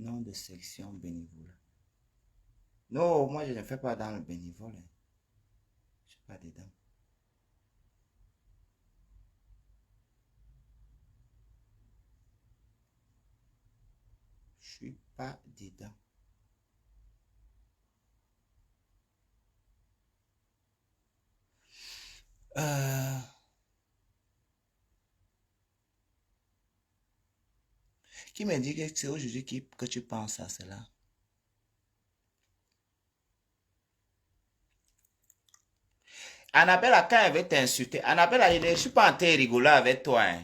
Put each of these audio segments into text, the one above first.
Nom de section bénévole. Non, moi je ne fais pas dans le bénévole. Je suis pas dedans. Je suis pas dedans. Euh, qui me dit que c'est aujourd'hui que tu penses à cela? Annabelle, quand elle veut t'insulter, Annabelle, je ne suis pas en train de rigoler avec toi. Hein.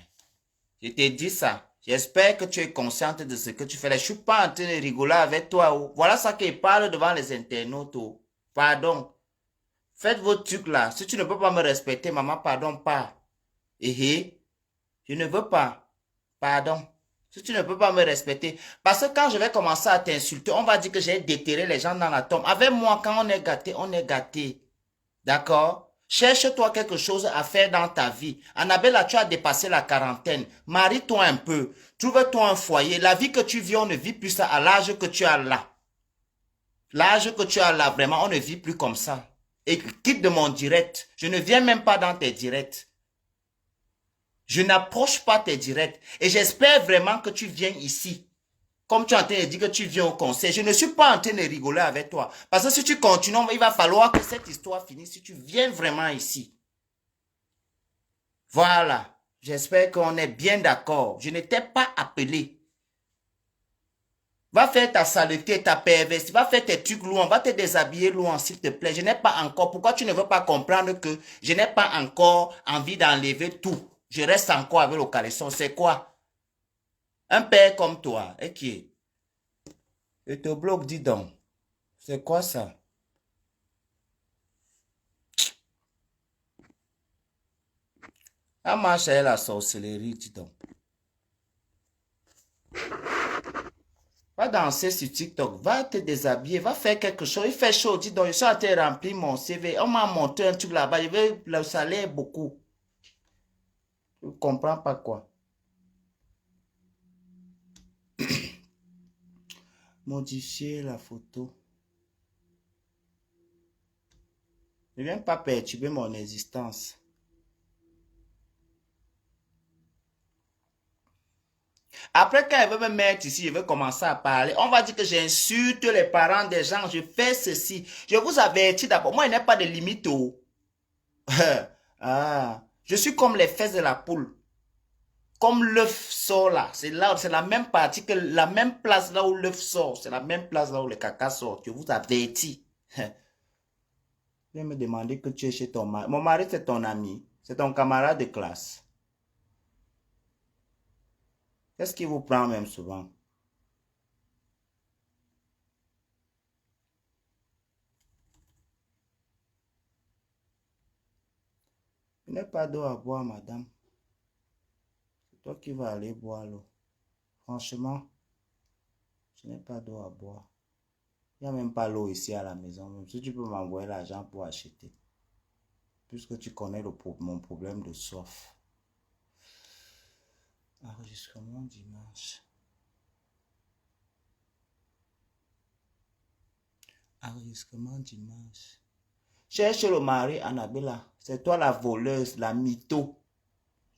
Je t'ai dit ça. J'espère que tu es consciente de ce que tu fais là. Je ne suis pas en train de rigoler avec toi. Oh. Voilà ça qu'il parle devant les internautes. Oh. Pardon. Faites vos trucs là. Si tu ne peux pas me respecter, maman, pardon pas. Je ne veux pas. Pardon. Si tu ne peux pas me respecter. Parce que quand je vais commencer à t'insulter, on va dire que j'ai déterré les gens dans la tombe. Avec moi, quand on est gâté, on est gâté. D'accord? Cherche-toi quelque chose à faire dans ta vie. Annabella, tu as dépassé la quarantaine. Marie-toi un peu. Trouve-toi un foyer. La vie que tu vis, on ne vit plus ça à l'âge que tu as là. L'âge que tu as là, vraiment, on ne vit plus comme ça. Et quitte de mon direct. Je ne viens même pas dans tes directs. Je n'approche pas tes directs. Et j'espère vraiment que tu viens ici. Comme tu es en train de dire que tu viens au conseil, je ne suis pas en train de rigoler avec toi. Parce que si tu continues, il va falloir que cette histoire finisse si tu viens vraiment ici. Voilà. J'espère qu'on est bien d'accord. Je ne t'ai pas appelé. Va faire ta saleté, ta perversion. Va faire tes trucs loin. Va te déshabiller loin, s'il te plaît. Je n'ai pas encore. Pourquoi tu ne veux pas comprendre que je n'ai pas encore envie d'enlever tout? Je reste encore avec le caleçon. C'est quoi? Un père comme toi, et qui est? Je te bloque, dis donc. C'est quoi ça? Ah, marche avec la sorcellerie, dis donc. Va danser sur TikTok, va te déshabiller, va faire quelque chose. Il fait chaud, dis donc, je suis en train de remplir mon CV. On m'a monté un truc là-bas, le salaire beaucoup. Je ne comprends pas quoi. Modifier la photo. Ne viens pas perturber mon existence. Après, quand elle veut me mettre ici, je vais commencer à parler. On va dire que j'insulte les parents des gens. Je fais ceci. Je vous avertis d'abord. Moi, il n'y a pas de limite. Oh. Ah, je suis comme les fesses de la poule. Comme l'œuf sort là. C'est là, c'est la même partie que la même place là où l'œuf sort. C'est la même place là où le caca sort. Je vous avertis. Viens me demander que tu es chez ton mari. Mon mari, c'est ton ami. C'est ton camarade de classe. Qu'est-ce qui vous prend même souvent? Je n'ai pas d'eau à boire, madame. C'est toi qui vas aller boire l'eau. Franchement, je n'ai pas d'eau à boire. Il n'y a même pas l'eau ici à la maison. Même si tu peux m'envoyer l'argent pour acheter. Puisque tu connais mon problème de soif. Enregistrement dimanche. Enregistrement dimanche. Cherche le mari, Annabella. C'est toi la voleuse, la mytho.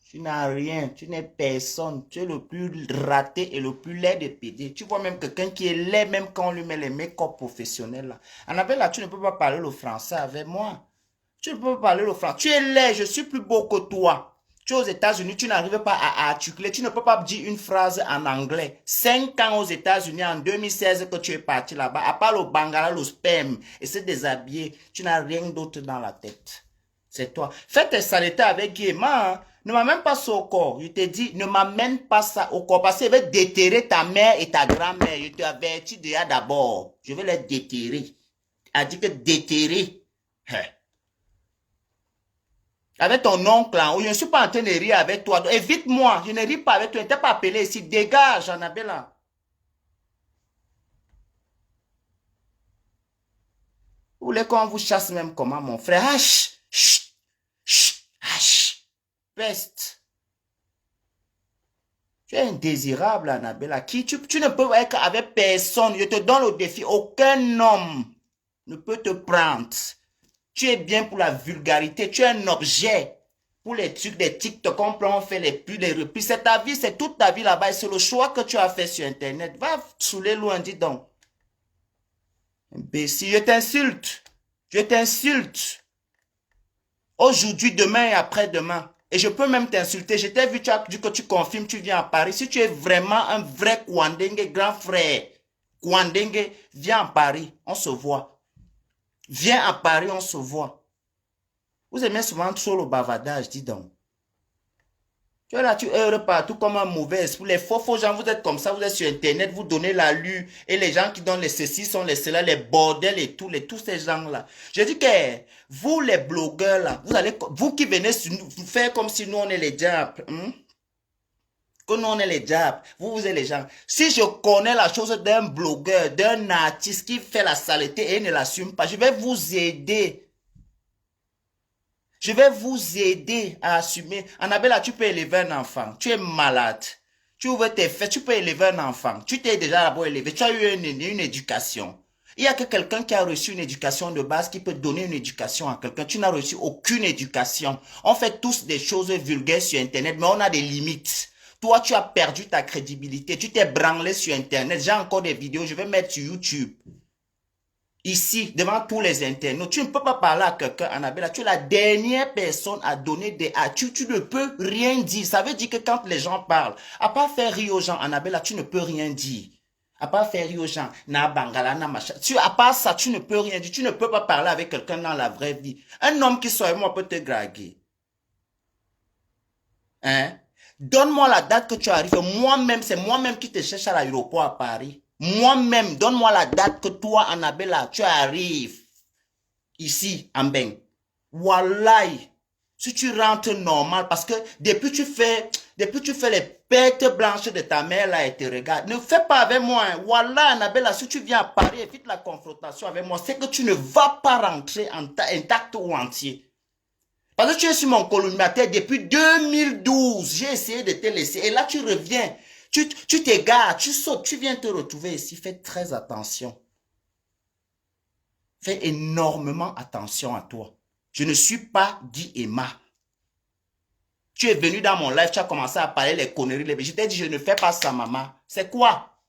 Tu n'as rien, tu n'es personne. Tu es le plus raté et le plus laid des PD. Tu vois même quelqu'un qui est laid, même quand on lui met les make-up professionnels. Là. Annabella, tu ne peux pas parler le français avec moi. Tu ne peux pas parler le français. Tu es laid, je suis plus beau que toi. Tu es aux États-Unis, tu n'arrives pas à articuler. Tu ne peux pas dire une phrase en anglais. 5 ans aux États-Unis, en 2016 que tu es parti là-bas. À part le bangala, le sperme et se déshabiller, tu n'as rien d'autre dans la tête. C'est toi. Fais tes saletés avec Guéma. Hein. Ne m'amène pas ça au corps. Je te dis, ne m'amène pas ça au corps. Parce que je vais déterrer ta mère et ta grand-mère. Je te avertis déjà d'abord. Je vais les déterrer. A dit que déterrer. Hein. Avec ton oncle, là, je ne suis pas en train de rire avec toi. Évite-moi. Je ne ris pas avec toi. Je ne t'ai pas appelé ici. Dégage, Annabella. Vous voulez qu'on vous chasse même comment, mon frère? H, chut, chut, H. Peste. Tu es indésirable, Annabella. Tu ne peux être avec personne. Je te donne le défi. Aucun homme ne peut te prendre. Tu es bien pour la vulgarité. Tu es un objet pour les trucs des TikTok. On fait les plus, les replis. C'est ta vie, c'est toute ta vie là-bas. Et c'est le choix que tu as fait sur Internet. Va saouler loin, dis donc. Imbécile, je t'insulte. Je t'insulte. Aujourd'hui, demain et après-demain. Et je peux même t'insulter. Je t'ai vu, tu as dit que tu confirmes, tu viens à Paris. Si tu es vraiment un vrai Kwandengue, grand frère, Kwandengue, viens à Paris, on se voit. Viens à Paris, on se voit. Vous aimez souvent trop le bavardage, dis donc. Tu es là, tu erres partout comme un mauvais esprit. Les faux gens, vous êtes comme ça, vous êtes sur Internet, vous donnez la lue. Et les gens qui donnent les ceci sont les cela, les bordels et tous ces gens-là. Je dis que vous, les blogueurs, là, vous qui venez faire comme si nous, on est les diables. Que nous, on est les diables. Vous êtes les gens. Si je connais la chose d'un blogueur, d'un artiste qui fait la saleté et ne l'assume pas, je vais vous aider. Je vais vous aider à assumer. Annabella, tu peux élever un enfant. Tu es malade. Tu ouvres tes fesses, tu peux élever un enfant. Tu t'es déjà d'abord élevé. Tu as eu une éducation. Il n'y a que quelqu'un qui a reçu une éducation de base qui peut donner une éducation à quelqu'un. Tu n'as reçu aucune éducation. On fait tous des choses vulgaires sur Internet, mais on a des limites. Toi, tu as perdu ta crédibilité. Tu t'es branlé sur Internet. J'ai encore des vidéos. Je vais mettre sur YouTube. Ici, devant tous les internautes, tu ne peux pas parler à quelqu'un, Annabella. Tu es la dernière personne à donner des... Tu ne peux rien dire. Ça veut dire que quand les gens parlent, à part faire rire aux gens, Annabella, tu ne peux rien dire. À part faire rire aux gens, na bangala, na machin. À part ça, tu ne peux rien dire. Tu ne peux pas parler avec quelqu'un dans la vraie vie. Un homme qui soit moi peut te draguer. Hein? Donne-moi la date que tu arrives. Moi-même, c'est moi-même qui te cherche à l'aéroport à Paris. Moi-même, donne-moi la date que toi, Annabella, tu arrives ici, en Ben. Wallahi, si tu rentres normal, parce que depuis tu fais les pertes blanches de ta mère là et te regarde, ne fais pas avec moi. Hein. Wallahi, Annabella, si tu viens à Paris, évite la confrontation avec moi, c'est que tu ne vas pas rentrer intact ou entier. Parce que tu es sur mon collimateur depuis 2012. J'ai essayé de te laisser. Et là, tu reviens. Tu t'égares, tu sautes, tu viens te retrouver ici. Fais très attention. Fais énormément attention à toi. Je ne suis pas Guy Emma. Tu es venu dans mon live, tu as commencé à parler les conneries. Je t'ai dit, je ne fais pas ça, maman. C'est quoi?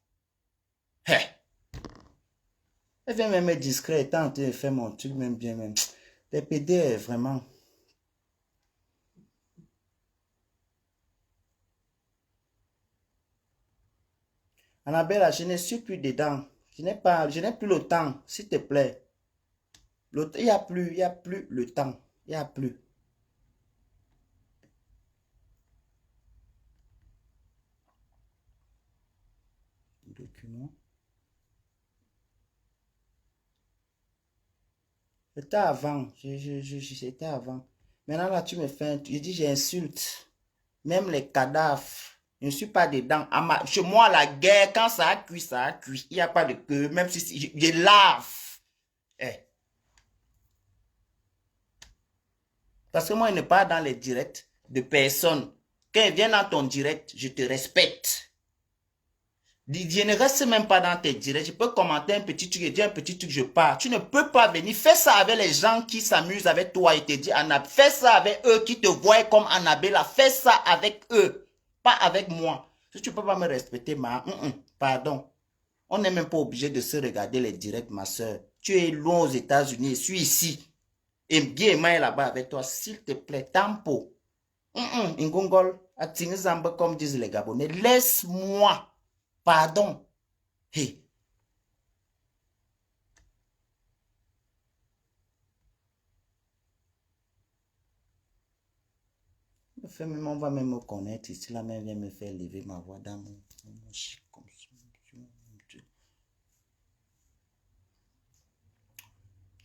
Hey. Elle vient même être discret, tant de faire mon truc, même bien, même. Les PD, vraiment. Annabella, je ne suis plus dedans. Je n'ai plus le temps, s'il te plaît. Il n'y a plus le temps. Il n'y a plus. Document. C'était avant. C'était avant. Maintenant, là, tu me fais un... Je dis, j'insulte. Même les cadavres. Je ne suis pas dedans. Chez moi, la guerre, quand ça a cuit, ça a cuit. Il n'y a pas de queue. Même si je lave. Eh. Parce que moi, je ne pas dans les directs de personnes. Quand ils viennent dans ton direct, je te respecte. Je ne reste même pas dans tes directs. Je peux commenter un petit truc et dire un petit truc, je pars. Tu ne peux pas venir. Fais ça avec les gens qui s'amusent avec toi et te disent, Annabelle. Fais ça avec eux qui te voient comme Annabella. Fais ça avec eux. Pas avec moi. Si tu ne peux pas me respecter, pardon. On n'est même pas obligé de se regarder les directs, ma soeur. Tu es loin aux États-Unis. Je suis ici. Et Guy est là-bas avec toi. S'il te plaît, tampo. Ngongol, Atingizamba, comme disent les Gabonais. Laisse-moi. Pardon. Hey. On va même me connaître ici. La mère vient me faire lever ma voix dans mon chic comme ça.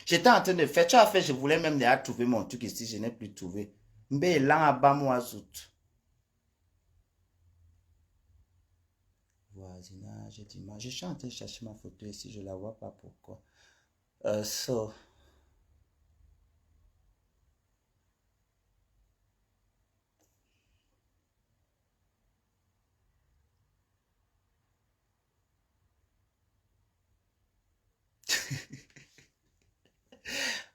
J'étais en train de faire. Tu as fait, je voulais même déjà trouver mon truc ici. Je n'ai plus trouvé. Mais là, à bas, moi, zout. Voisinage d'image. Je suis en train de chercher ma photo ici. Je ne la vois pas pourquoi. So.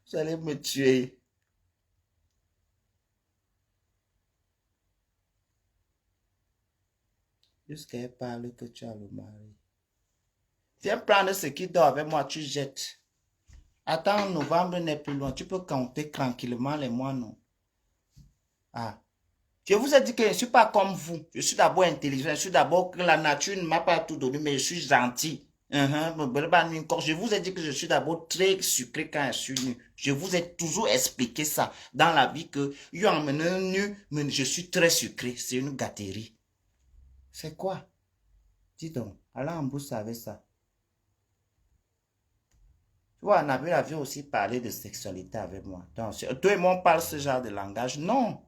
Vous allez me tuer. Jusqu'à elle parle que tu as le mari. Viens prendre ce qui dort avec moi, tu jettes. Attends, novembre n'est plus loin. Tu peux compter tranquillement les mois, non? Ah. Je vous ai dit que je ne suis pas comme vous. Je suis d'abord intelligent. Je suis d'abord que la nature ne m'a pas tout donné, mais je suis gentil. Je vous ai dit que je suis d'abord très sucré quand je suis nu. Je vous ai toujours expliqué ça dans la vie que je suis très sucré. C'est une gâterie. C'est quoi? Dis donc, allez en bourse avec ça. Tu vois, Annabelle avait aussi parlé de sexualité avec moi. Donc, toi et moi, on parle ce genre de langage. Non.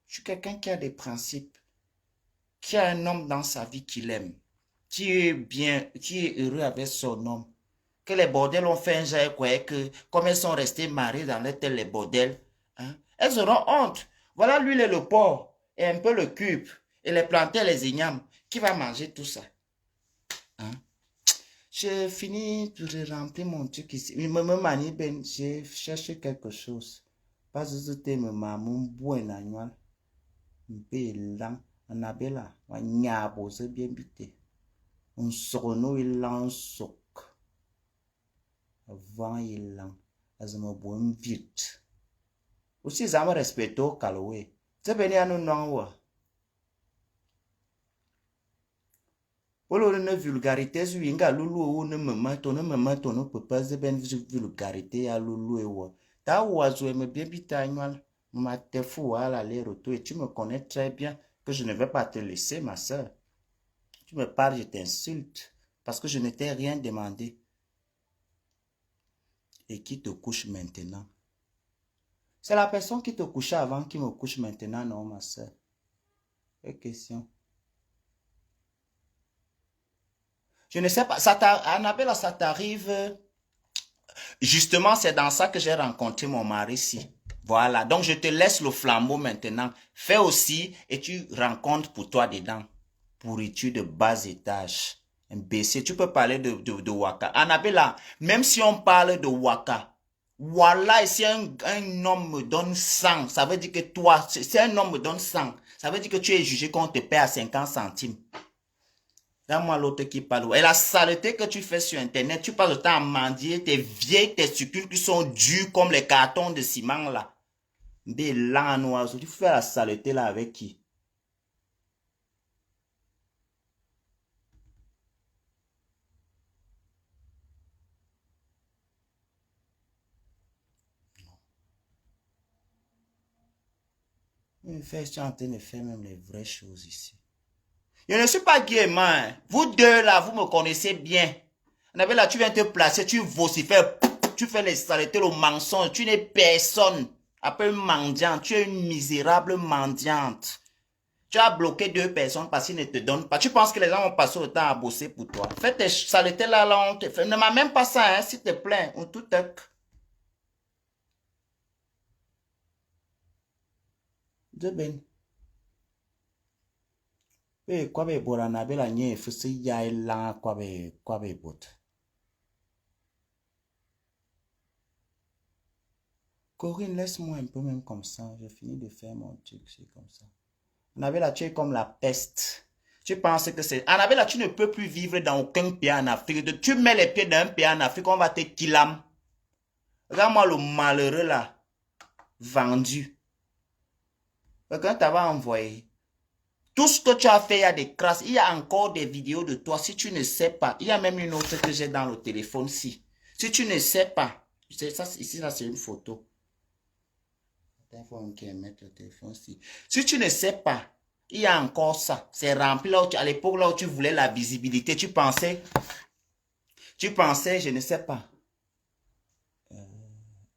Je suis quelqu'un qui a des principes, qui a un homme dans sa vie qu'il aime, qui est bien, qui est heureux avec son homme. Que les bordels ont fait un genre quoi, que comme elles sont restées mariées dans les bordels, hein, elles auront honte. Voilà l'huile et le porc, et un peu le cube, et les plantains, les ignames. Qui va manger tout ça? Hein? J'ai fini de remplir mon truc ici. Me manie ben, j'ai cherché quelque chose. Pas juste me maman bon annual. Mpe Annabella, wa nyabo ze bien bité. On sono ilan sok. Avant ilan. Azama bon vite. Aussi, ça me respecte au caloé. C'est béni à nous non. Olo ne vulgarité sur inga lulu ou ne me mato ne peut pas ben vulgarité à lulu et wa. Ta oiseau me bien bitagnol. Ma te fou à l'aller-retour et tu me connais très bien que je ne vais pas te laisser, ma soeur. Tu me parles, je t'insulte parce que je ne t'ai rien demandé. Et qui te couche maintenant? C'est la personne qui te couchait avant qui me couche maintenant, non, ma soeur? Quelle question? Je ne sais pas. Annabelle, ça t'arrive. Justement, c'est dans ça que j'ai rencontré mon mari ici. Voilà. Donc, je te laisse le flambeau maintenant. Fais aussi et tu rencontres pour toi dedans. Pourriture de bas étage. Imbécile. Tu peux parler de Waka. Annabella, même si on parle de Waka, voilà, si un homme me donne 100, ça veut dire que toi, si un homme me donne 100, ça veut dire que tu es jugé qu'on te paie à 50 centimes. Donne-moi l'autre qui parle. Et la saleté que tu fais sur Internet, tu passes le temps à mendier tes vieilles testicules qui sont dures comme les cartons de ciment là. Des langues noires. Tu fais la saleté là avec qui? Tu es en train de faire même les vraies choses ici. Je ne suis pas gaiement. Vous deux là, vous me connaissez bien. Là, tu viens te placer, tu vocifères, tu fais les saletés, le mensonge. Tu n'es personne. Après mendiant, tu es une misérable mendiante. Tu as bloqué deux personnes parce qu'ils ne te donnent pas. Tu penses que les gens vont passer le temps à bosser pour toi. Fais tes saletés là, on te fait. Ne m'a même pas ça, hein, s'il te plaît. On tout est. De ben. Eh, quoi be borana be la nye fusi ya la quoi be bot. Corinne, laisse-moi un peu même comme ça. J'ai fini de faire mon truc, c'est comme ça. Annabella, tu es comme la peste. Tu penses que c'est... Annabella, tu ne peux plus vivre dans aucun pays en Afrique. Tu mets les pieds dans un pays en Afrique, on va te killam. Regarde-moi le malheureux là, vendu. Quelqu'un t'avait envoyé. Tout ce que tu as fait, il y a des crasses. Il y a encore des vidéos de toi. Si tu ne sais pas, il y a même une autre que j'ai dans le téléphone-ci. Si tu ne sais pas, ça, ici, là, c'est une photo. Il faut mettre le téléphone-ci. Si tu ne sais pas, il y a encore ça. C'est rempli là à l'époque là où tu voulais la visibilité. Tu pensais, je ne sais pas.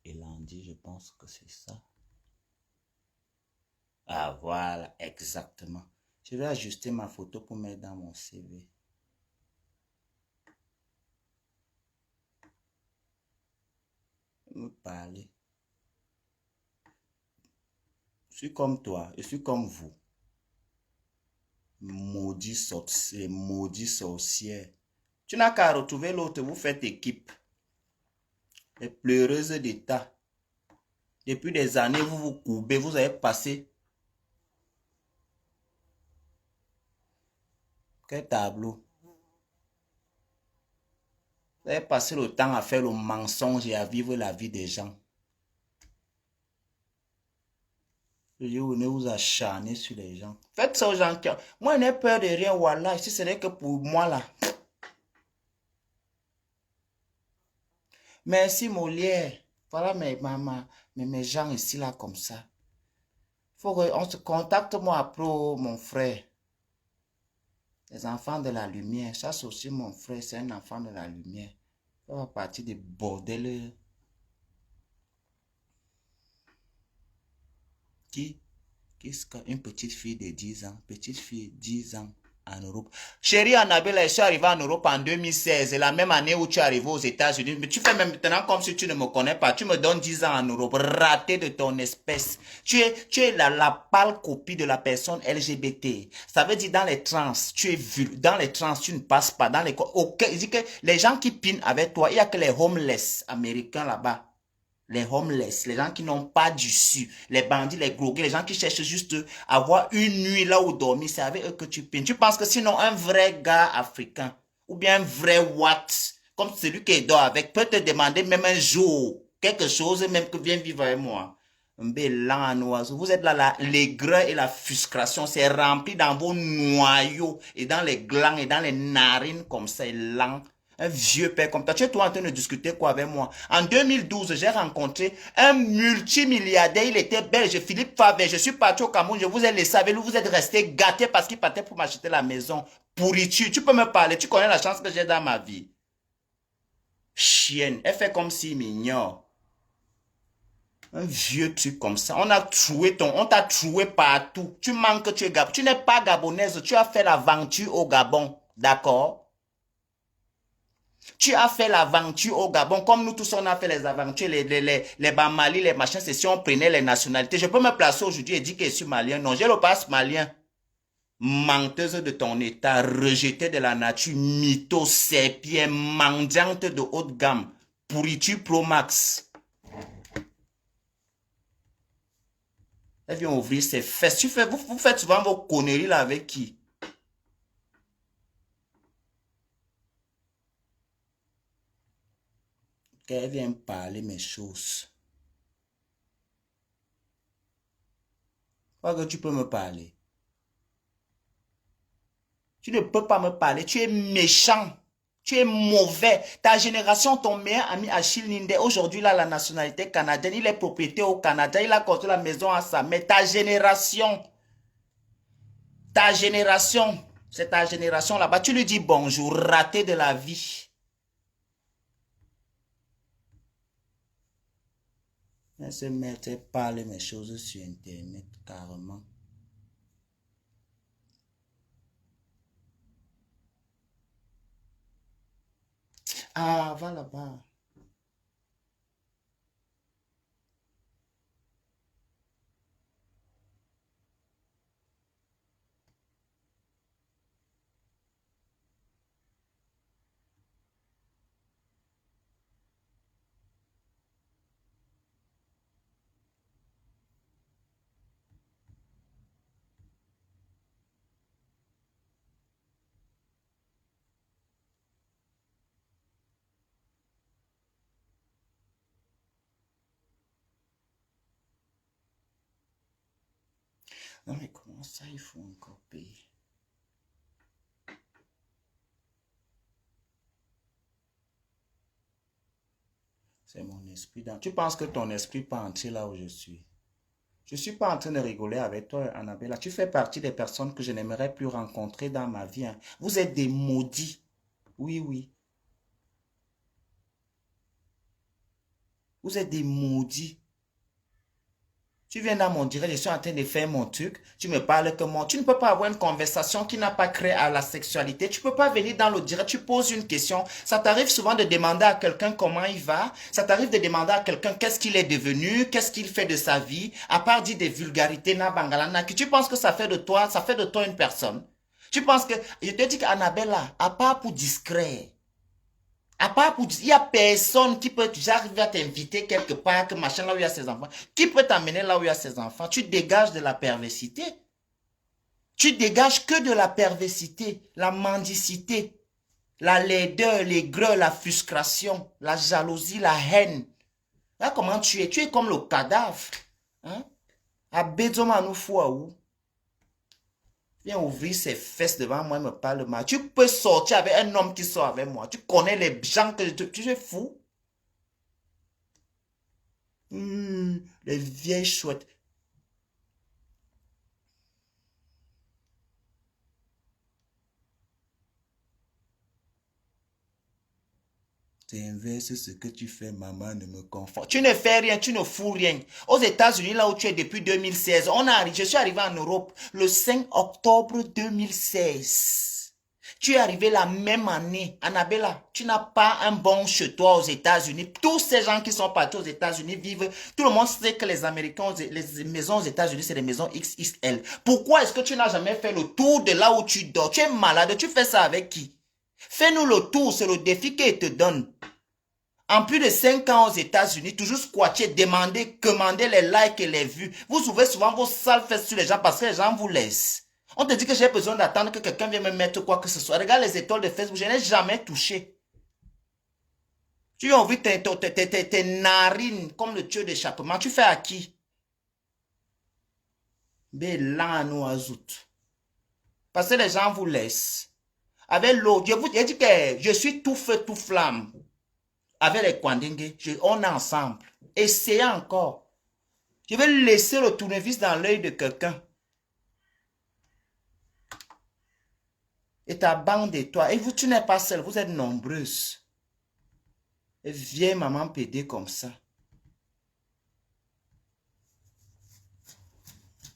Elandi, je pense que c'est ça. Ah, voilà, exactement. Je vais ajuster ma photo pour mettre dans mon CV. Me parler. Je suis comme toi, je suis comme vous. Maudit sorcière. Tu n'as qu'à retrouver l'autre, vous faites équipe. Les pleureuses d'État. Depuis des années, vous vous courbez, vous avez passé. Quel tableau. Vous avez passé le temps à faire le mensonge et à vivre la vie des gens. Vous venez vous acharner sur les gens. Faites ça aux gens qui... Moi, je n'ai peur de rien, voilà. Si ce n'est que pour moi, là. Merci, Molière. Voilà mes gens ici, là, comme ça. Faut qu'on se contacte, moi, après, mon frère. Les enfants de la lumière. Ça, c'est aussi mon frère. C'est un enfant de la lumière. Ça va partir des bordels. Qui une petite fille de 10 ans, petite fille 10 ans en Europe. Chérie Annabelle, je suis arrivé en Europe en 2016, la même année où tu es arrivé aux États-Unis. Mais tu fais maintenant comme si tu ne me connais pas. Tu me donnes 10 ans en Europe, raté de ton espèce. Tu es la pâle copie de la personne LGBT. Ça veut dire dans les trans, dans les trans, tu ne passes pas. Dans les, il dit que les gens qui pinent avec toi, il n'y a que les homeless américains là-bas. Les homeless, les gens qui n'ont pas d'issue, les bandits, les drogués, les gens qui cherchent juste à avoir une nuit là où dormir, c'est avec eux que tu pines. Tu penses que sinon un vrai gars africain, ou bien un vrai Watt, comme celui qui dort avec, peut te demander même un jour, quelque chose, même que viens vivre avec moi. Un bel oiseau. Vous êtes là, l'aigreur et la frustration, c'est rempli dans vos noyaux, et dans les glands, et dans les narines, comme ça, et lent. Un vieux père comme toi. Tu es toi en train de discuter quoi avec moi? En 2012, j'ai rencontré un multimilliardaire. Il était belge, Philippe Favre. Je suis parti au Cameroun. Je vous ai laissé avec lui. Vous êtes resté gâté parce qu'il partait pour m'acheter la maison. Pourriture. Tu peux me parler. Tu connais la chance que j'ai dans ma vie. Chienne. Elle fait comme s'il m'ignore. Un vieux truc comme ça. On t'a troué partout. Tu manques, tu es Gabon. Tu n'es pas gabonaise. Tu as fait l'aventure au Gabon. D'accord? Tu as fait l'aventure au Gabon, comme nous tous on a fait les aventures, les Bamali, les machins, c'est si on prenait les nationalités. Je peux me placer aujourd'hui et dire que je suis malien. Non, j'ai le passe malien. Menteuse de ton état, rejetée de la nature, mytho, sépien, mendiante de haute gamme, pourriture Pro Max. Elle vient ouvrir ses fesses. Vous faites souvent vos conneries là avec qui? Qu'elle vient parler mes choses. Crois que tu peux me parler. Tu ne peux pas me parler. Tu es méchant. Tu es mauvais. Ta génération, ton meilleur ami Achille Ninde, aujourd'hui, il a la nationalité canadienne. Il est propriétaire au Canada. Il a construit la maison à sa mère. Ta génération, c'est ta génération là-bas. Tu lui dis bonjour, raté de la vie. Elle se met à parler mes choses sur Internet, carrément. Ah, va là-bas. Non, mais comment ça, il faut encore payer? C'est mon esprit. Tu penses que ton esprit peut entrer là où je suis? Je ne suis pas en train de rigoler avec toi, Annabella. Tu fais partie des personnes que je n'aimerais plus rencontrer dans ma vie. Hein. Vous êtes des maudits. Oui, oui. Vous êtes des maudits. Tu viens dans mon direct, je suis en train de faire mon truc. Tu me parles que moi. Tu ne peux pas avoir une conversation qui n'a pas créé à la sexualité. Tu ne peux pas venir dans le direct, tu poses une question. Ça t'arrive souvent de demander à quelqu'un comment il va. Ça t'arrive de demander à quelqu'un qu'est-ce qu'il est devenu, qu'est-ce qu'il fait de sa vie. À part dire des vulgarités, na bangalana, que tu penses que ça fait de toi une personne. Tu penses que, je te dis qu'Annabella, à part pour discret, à part pour, il n'y a personne qui peut, j'arrive à t'inviter quelque part, que machin, là où il y a ses enfants, qui peut t'amener là où il y a ses enfants. Tu dégages de la perversité. Tu dégages que de la perversité, la mendicité, la laideur, l'aigreur, la frustration, la jalousie, la haine. Là, comment tu es? Tu es comme le cadavre. Hein? À Bézoma, nous où? Viens ouvrir ses fesses devant moi et me parle mal. Tu peux sortir avec un homme qui sort avec moi. Tu connais les gens que tu es fou. Les vieilles chouettes. Tu inverses ce que tu fais, maman ne me conforte. Tu ne fais rien, tu ne fous rien. Aux États-Unis, là où tu es depuis 2016, je suis arrivé en Europe le 5 octobre 2016. Tu es arrivé la même année. Annabella, tu n'as pas un bon chez toi aux États-Unis. Tous ces gens qui sont partis aux États-Unis vivent. Tout le monde sait que les Américains, les maisons aux États-Unis, c'est des maisons XXL. Pourquoi est-ce que tu n'as jamais fait le tour de là où tu dors? Tu es malade, tu fais ça avec qui? Fais-nous le tour, c'est le défi qu'il te donne. En plus de 5 ans aux États-Unis, toujours squatter, commander les likes et les vues. Vous ouvrez souvent vos sales fesses sur les gens parce que les gens vous laissent. On te dit que j'ai besoin d'attendre que quelqu'un vienne me mettre quoi que ce soit. Regarde les étoiles de Facebook, je n'ai jamais touché. Tu as envie tes narines comme le tuyau d'échappement. Tu fais à qui? Bélano azout. Parce que les gens vous laissent. Avec l'eau, je vous ai dit que je suis tout feu, tout flamme. Avec les Kwandingue, on est ensemble. Essayez encore. Je vais laisser le tournevis dans l'œil de quelqu'un. Et ta bande et toi. Et vous, tu n'es pas seul, vous êtes nombreuses. Et vieille maman pédée comme ça.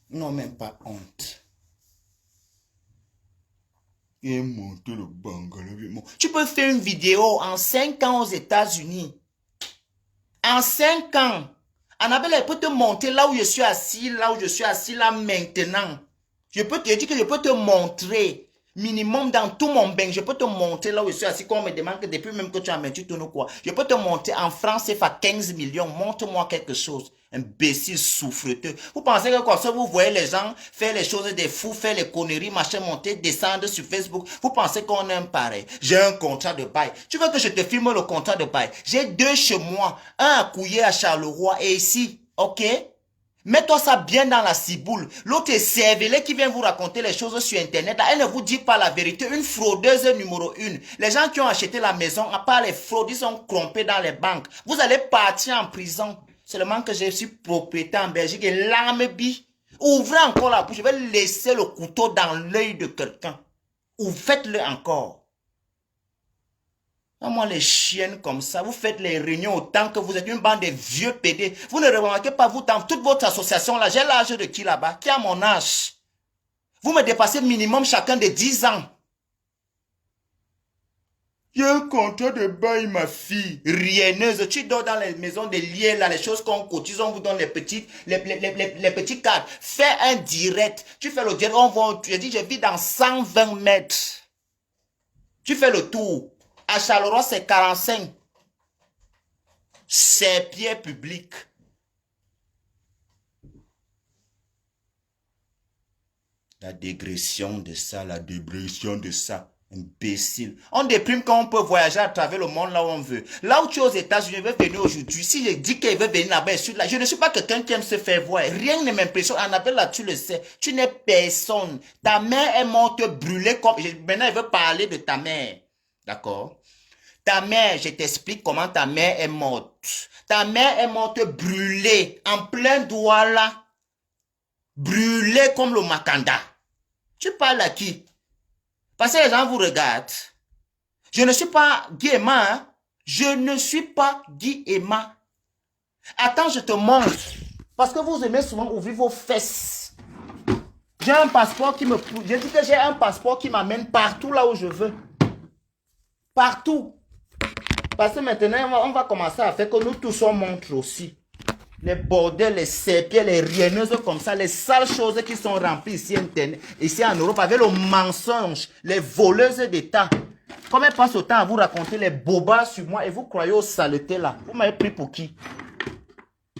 Non, même pas honte. Et monter le bungalow. Tu peux faire une vidéo en 5 ans aux États-Unis. En 5 ans. Annabelle, elle peut te monter là où je suis assis, là maintenant. Je peux te dire que je peux te montrer. Minimum dans tout mon bain, je peux te montrer là où je suis assis. Quand on me demande que depuis même que tu as mis, tu tournes quoi. Je peux te montrer en France, c'est fait 15 millions. Montre-moi quelque chose. Imbécile souffreteux. Vous pensez que comme ça, vous voyez les gens faire les choses des fous, faire les conneries, machin, monter, descendre sur Facebook. Vous pensez qu'on aime pareil. J'ai un contrat de bail. Tu veux que je te filme le contrat de bail? J'ai 2 chez moi. Un à Couillé à Charleroi et ici. Ok? Mets-toi ça bien dans la ciboule. L'autre est cervelé qui vient vous raconter les choses sur Internet. Là, elle ne vous dit pas la vérité. Une fraudeuse numéro 1. Les gens qui ont acheté la maison, à part les fraudes, ils sont trompés dans les banques. Vous allez partir en prison. Seulement que je suis propriétaire en Belgique et l'arme bille. Ouvrez encore la bouche. Je vais laisser le couteau dans l'œil de quelqu'un. Ou faites-le encore. Moi, les chiennes comme ça, vous faites les réunions autant que vous êtes une bande de vieux pédés. Vous ne remarquez pas, vous, dans toute votre association là, j'ai l'âge de qui là-bas? Qui a mon âge? Vous me dépassez minimum chacun de 10 ans. J'ai un contrat de bail, ma fille. Rienneuse, tu dors dans les maisons de liens, là, les choses qu'on cotise, on vous donne les petits cadres. Fais un direct. Tu fais le direct, je dis, je vis dans 120 mètres. Tu fais le tour. À Charleroi, c'est 45. C'est pieds publics. La dégression de ça, la dégression de ça. Imbécile. On déprime quand on peut voyager à travers le monde là où on veut. Là où tu es aux États-Unis, je veux venir aujourd'hui. Si je dis qu'il veut venir là-bas, je ne suis pas quelqu'un qui aime se faire voir. Rien ne m'impressionne. Annabelle, là, tu le sais. Tu n'es personne. Ta mère est morte brûlée comme... Maintenant, elle veut parler de ta mère. D'accord? Ta mère, je t'explique comment ta mère est morte. Ta mère est morte brûlée, en plein doigt là. Brûlée comme le Makanda. Tu parles à qui? Parce que les gens vous regardent. Je ne suis pas Guy Emma, hein? Je ne suis pas Guy Emma. Attends, je te montre. Parce que vous aimez souvent ouvrir vos fesses. J'ai un passeport qui me... Je dis que j'ai un passeport qui m'amène partout là où je veux. Partout. Parce que maintenant, on va commencer à faire que nous tous on montre aussi. Les bordels, les serpillères, les rienneuses comme ça, les sales choses qui sont remplies ici en Europe avec le mensonge, les voleuses d'État. Comme elles passent autant à vous raconter les bobards sur moi et vous croyez aux saletés là. Vous m'avez pris pour qui?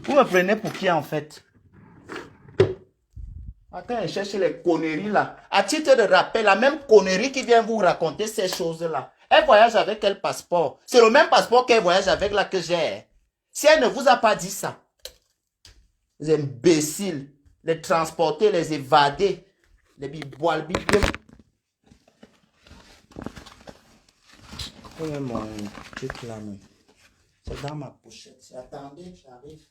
Vous me prenez pour qui en fait? Attends, cherche les conneries là. À titre de rappel, la même connerie qui vient vous raconter ces choses-là. Elle voyage avec quel passeport? C'est le même passeport qu'elle voyage avec là que j'ai. Si elle ne vous a pas dit ça, les imbéciles, les transporter, les évader, les biboalbi. Mon truc là, c'est dans ma pochette. Attendez, j'arrive.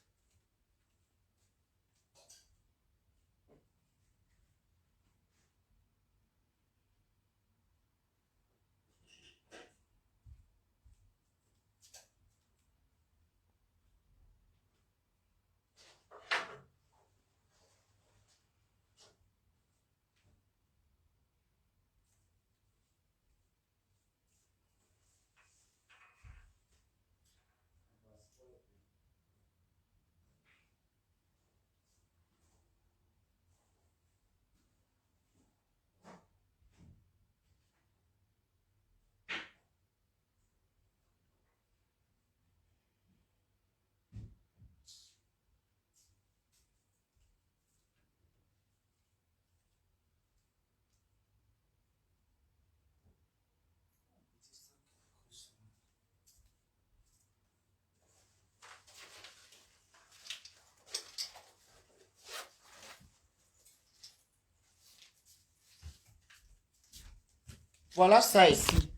Voilà ça ici.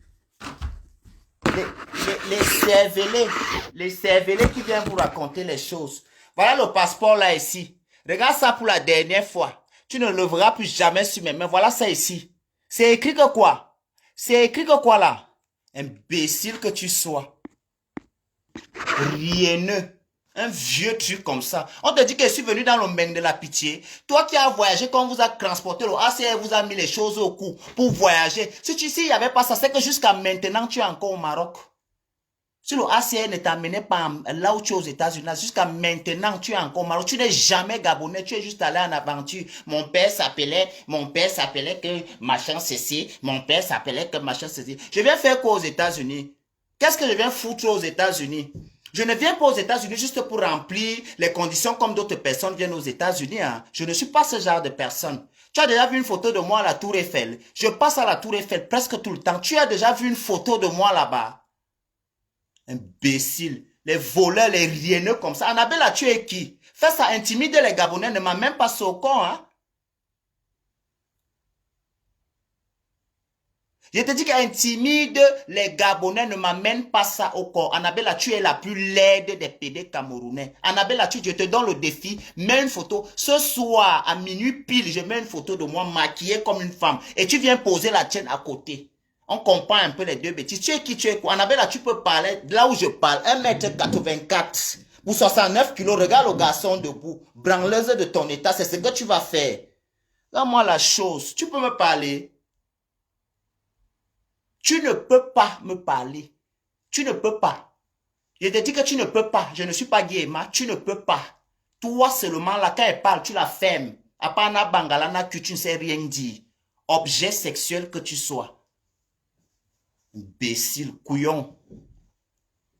Les cervelés qui viennent vous raconter les choses. Voilà le passeport là ici. Regarde ça pour la dernière fois. Tu ne le verras plus jamais sur mes mains. Voilà ça ici. C'est écrit que quoi? C'est écrit que quoi là? Imbécile que tu sois. Rienneux. Un vieux truc comme ça. On te dit que je suis venu dans le domaine de la pitié. Toi qui as voyagé, quand on vous a transporté, le ACR vous a mis les choses au cou pour voyager. Si il n'y avait pas ça, c'est que jusqu'à maintenant, tu es encore au Maroc. Si le ACR ne t'amenait pas là où tu es aux États-Unis, jusqu'à maintenant, tu es encore au Maroc. Tu n'es jamais Gabonais, tu es juste allé en aventure. Mon père s'appelait que machin ceci, mon père s'appelait que machin ceci. Je viens faire quoi aux États-Unis? Qu'est-ce que je viens foutre aux États-Unis? Je ne viens pas aux États-Unis juste pour remplir les conditions comme d'autres personnes viennent aux États-Unis. Hein. Je ne suis pas ce genre de personne. Tu as déjà vu une photo de moi à la Tour Eiffel. Je passe à la Tour Eiffel presque tout le temps. Tu as déjà vu une photo de moi là-bas. Imbécile. Les voleurs, les rienneux comme ça. Annabelle, tu es qui? Fais ça intimider les Gabonais. Ne m'a même pas saucon, hein. Je te dis qu'intimide les Gabonais, ne m'amène pas ça au corps. Annabella, tu es la plus laide des PD camerounais. Annabella, je te donne le défi, mets une photo. Ce soir, à minuit pile, je mets une photo de moi maquillée comme une femme. Et tu viens poser la tienne à côté. On comprend un peu les deux bêtises. Tu es qui, tu es quoi? Annabella, tu peux parler là où je parle. 1m84 pour 69 kilos. Regarde le garçon debout. Branleuse de ton état, c'est ce que tu vas faire. Donne-moi la chose. Tu peux me parler. Tu ne peux pas me parler. Tu ne peux pas. Je te dis que tu ne peux pas. Je ne suis pas Guéma. Tu ne peux pas. Toi seulement, là, quand elle parle, tu la fermes. À part na bangalana, tu ne sais rien dire. Objet sexuel que tu sois. Imbécile, couillon.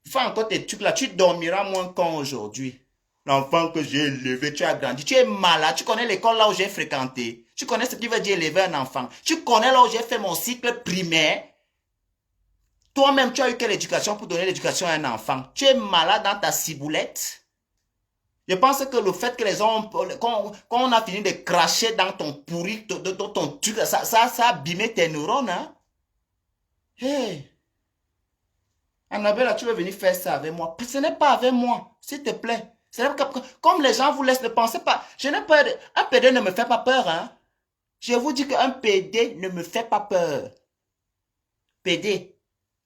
Fais encore tes trucs là. Tu dormiras moins quand aujourd'hui. L'enfant que j'ai élevé, tu as grandi. Tu es malade. Tu connais l'école là où j'ai fréquenté. Tu connais ce qui veut dire élever un enfant. Tu connais là où j'ai fait mon cycle primaire. Toi-même, tu as eu quelle éducation pour donner l'éducation à un enfant? Tu es malade dans ta ciboulette. Je pense que le fait que les hommes, quand on a fini de cracher dans ton pourri, ton truc, ça a abîmé tes neurones. Hein? Hey, Annabelle, tu veux venir faire ça avec moi? Ce n'est pas avec moi, s'il te plaît. Comme les gens vous laissent, ne pensez pas. Je n'ai pas, un PD ne me fait pas peur. Hein? Je vous dis qu'un PD ne me fait pas peur. PD.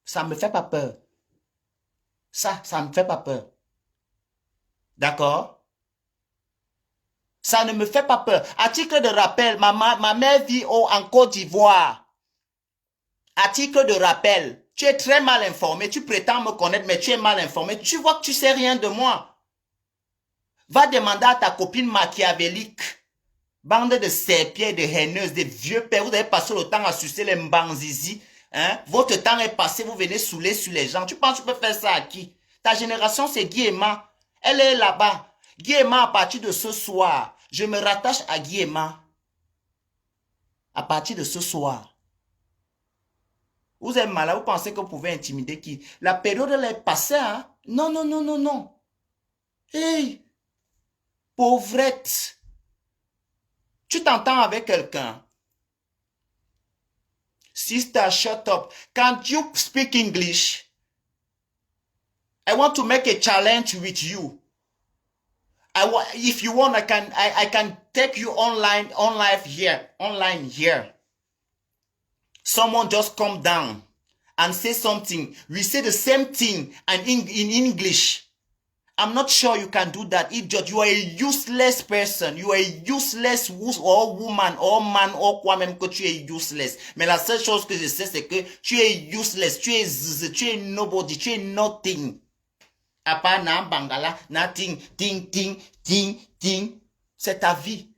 Ça ne me fait pas peur. Ça ne me fait pas peur. D'accord? Ça ne me fait pas peur. À titre de rappel, ma mère vit en Côte d'Ivoire. À titre de rappel, tu es très mal informé. Tu prétends me connaître, mais tu es mal informé. Tu vois que tu sais rien de moi. Va demander à ta copine machiavélique. Bande de serpiers, de haineuses, de vieux pères. Vous avez passé le temps à sucer les mbanzizi. Hein? Votre temps est passé, vous venez saouler sur les gens. Tu penses que tu peux faire ça à qui? Ta génération, c'est Guy Emma. Elle est là-bas. Guy Emma, à partir de ce soir, je me rattache à Guy Emma. À partir de ce soir. Vous êtes malade, vous pensez que vous pouvez intimider qui? La période, elle est passée, hein? Non, non, non, non, non. Hey! Pauvrette! Tu t'entends avec quelqu'un. Sister, shut up. Can't you speak English? I want to make a challenge with you. If you want, I can take you online here. Someone just come down and say something. We say the same thing and in English. I'm not sure you can do that, idiot. You are a useless person. You are a useless or woman or man or quoi même que tu es useless. Mais la seule chose que je sais, c'est que tu es useless. Tu es nobody. Tu es nothing. À part na bangala, nothing, ting. C'est ta vie.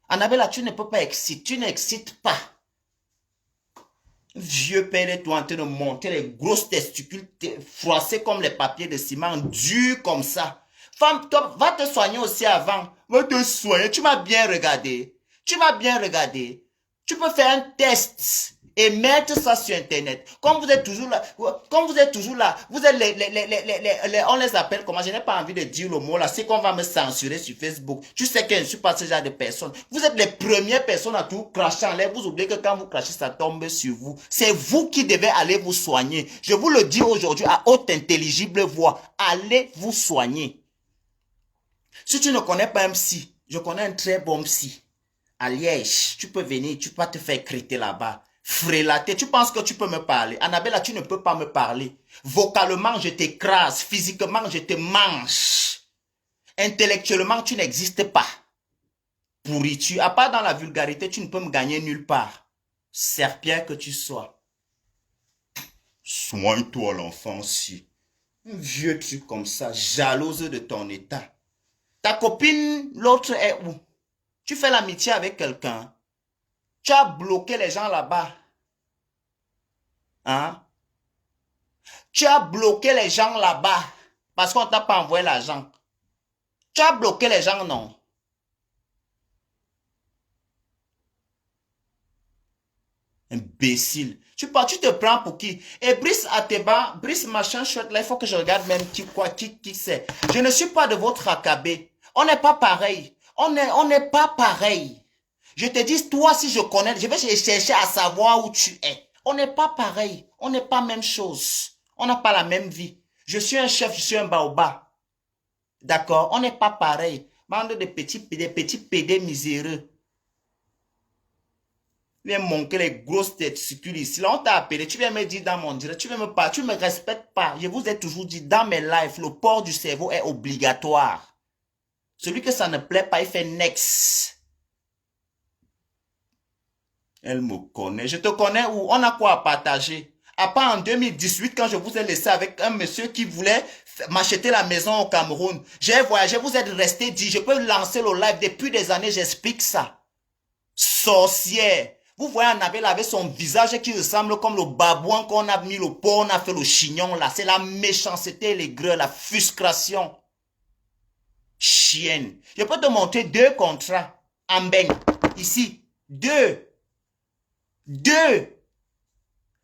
Annabella, tu ne peux pas exciter. Tu n'excites pas. Vieux père est en train de monter les grosses testicules froissés comme les papiers de ciment, durs comme ça. Femme, toi, va te soigner aussi avant. Va te soigner. Tu m'as bien regardé. Tu peux faire un test et mettre ça sur Internet. Comme vous êtes toujours là, vous êtes on les appelle comment? Je n'ai pas envie de dire le mot là. C'est qu'on va me censurer sur Facebook. Tu sais que je ne suis pas ce genre de personne. Vous êtes les premières personnes à tout cracher en l'air. Vous oubliez que quand vous crachez, ça tombe sur vous. C'est vous qui devez aller vous soigner. Je vous le dis aujourd'hui à haute intelligible voix. Allez vous soigner. Si tu ne connais pas un psy, je connais un très bon psy. À Liège, tu peux venir, tu peux te faire crêter là-bas. Frélater, tu penses que tu peux me parler? Annabella, tu ne peux pas me parler. Vocalement, je t'écrase. Physiquement, je te mange. Intellectuellement, tu n'existes pas. Pourriture. À part dans la vulgarité, tu ne peux me gagner nulle part. Serpillère que tu sois. Soigne-toi l'enfant-ci. Un vieux truc comme ça, jalouse de ton état. Ta copine, l'autre est où? Tu fais l'amitié avec quelqu'un. Tu as bloqué les gens là-bas. Hein? Tu as bloqué les gens là-bas. Parce qu'on ne t'a pas envoyé l'argent. Tu as bloqué les gens, non? Imbécile. Tu te prends pour qui? Et Brice Ateba, Brice machin chouette, là, il faut que je regarde même qui c'est. Je ne suis pas de votre acabé. On n'est pas pareil. On n'est pas pareil. Je te dis, toi, si je connais, je vais chercher à savoir où tu es. On n'est pas pareil. On n'est pas même chose. On n'a pas la même vie. Je suis un chef, je suis un baobab. D'accord? On n'est pas pareil. Bande de petits pédés miséreux. Viens manquer les grosses testicules ici. Là, on t'a appelé. Tu viens me dire dans mon direct. Tu viens me parler. Tu me respectes pas. Je vous ai toujours dit, dans mes lives, le port du cerveau est obligatoire. Celui que ça ne plaît pas, il fait next. Elle me connaît. Je te connais où? On a quoi à partager? À part en 2018, quand je vous ai laissé avec un monsieur qui voulait m'acheter la maison au Cameroun. J'ai voyagé, vous êtes resté dit, je peux lancer le live depuis des années, j'explique ça. Sorcière. Vous voyez Annabelle avec son visage qui ressemble comme le babouin qu'on a mis le pot, on a fait le chignon là. C'est la méchanceté, les greux, la frustration. Chienne. Je peux te montrer 2 contrats en beigne. Ici. 2.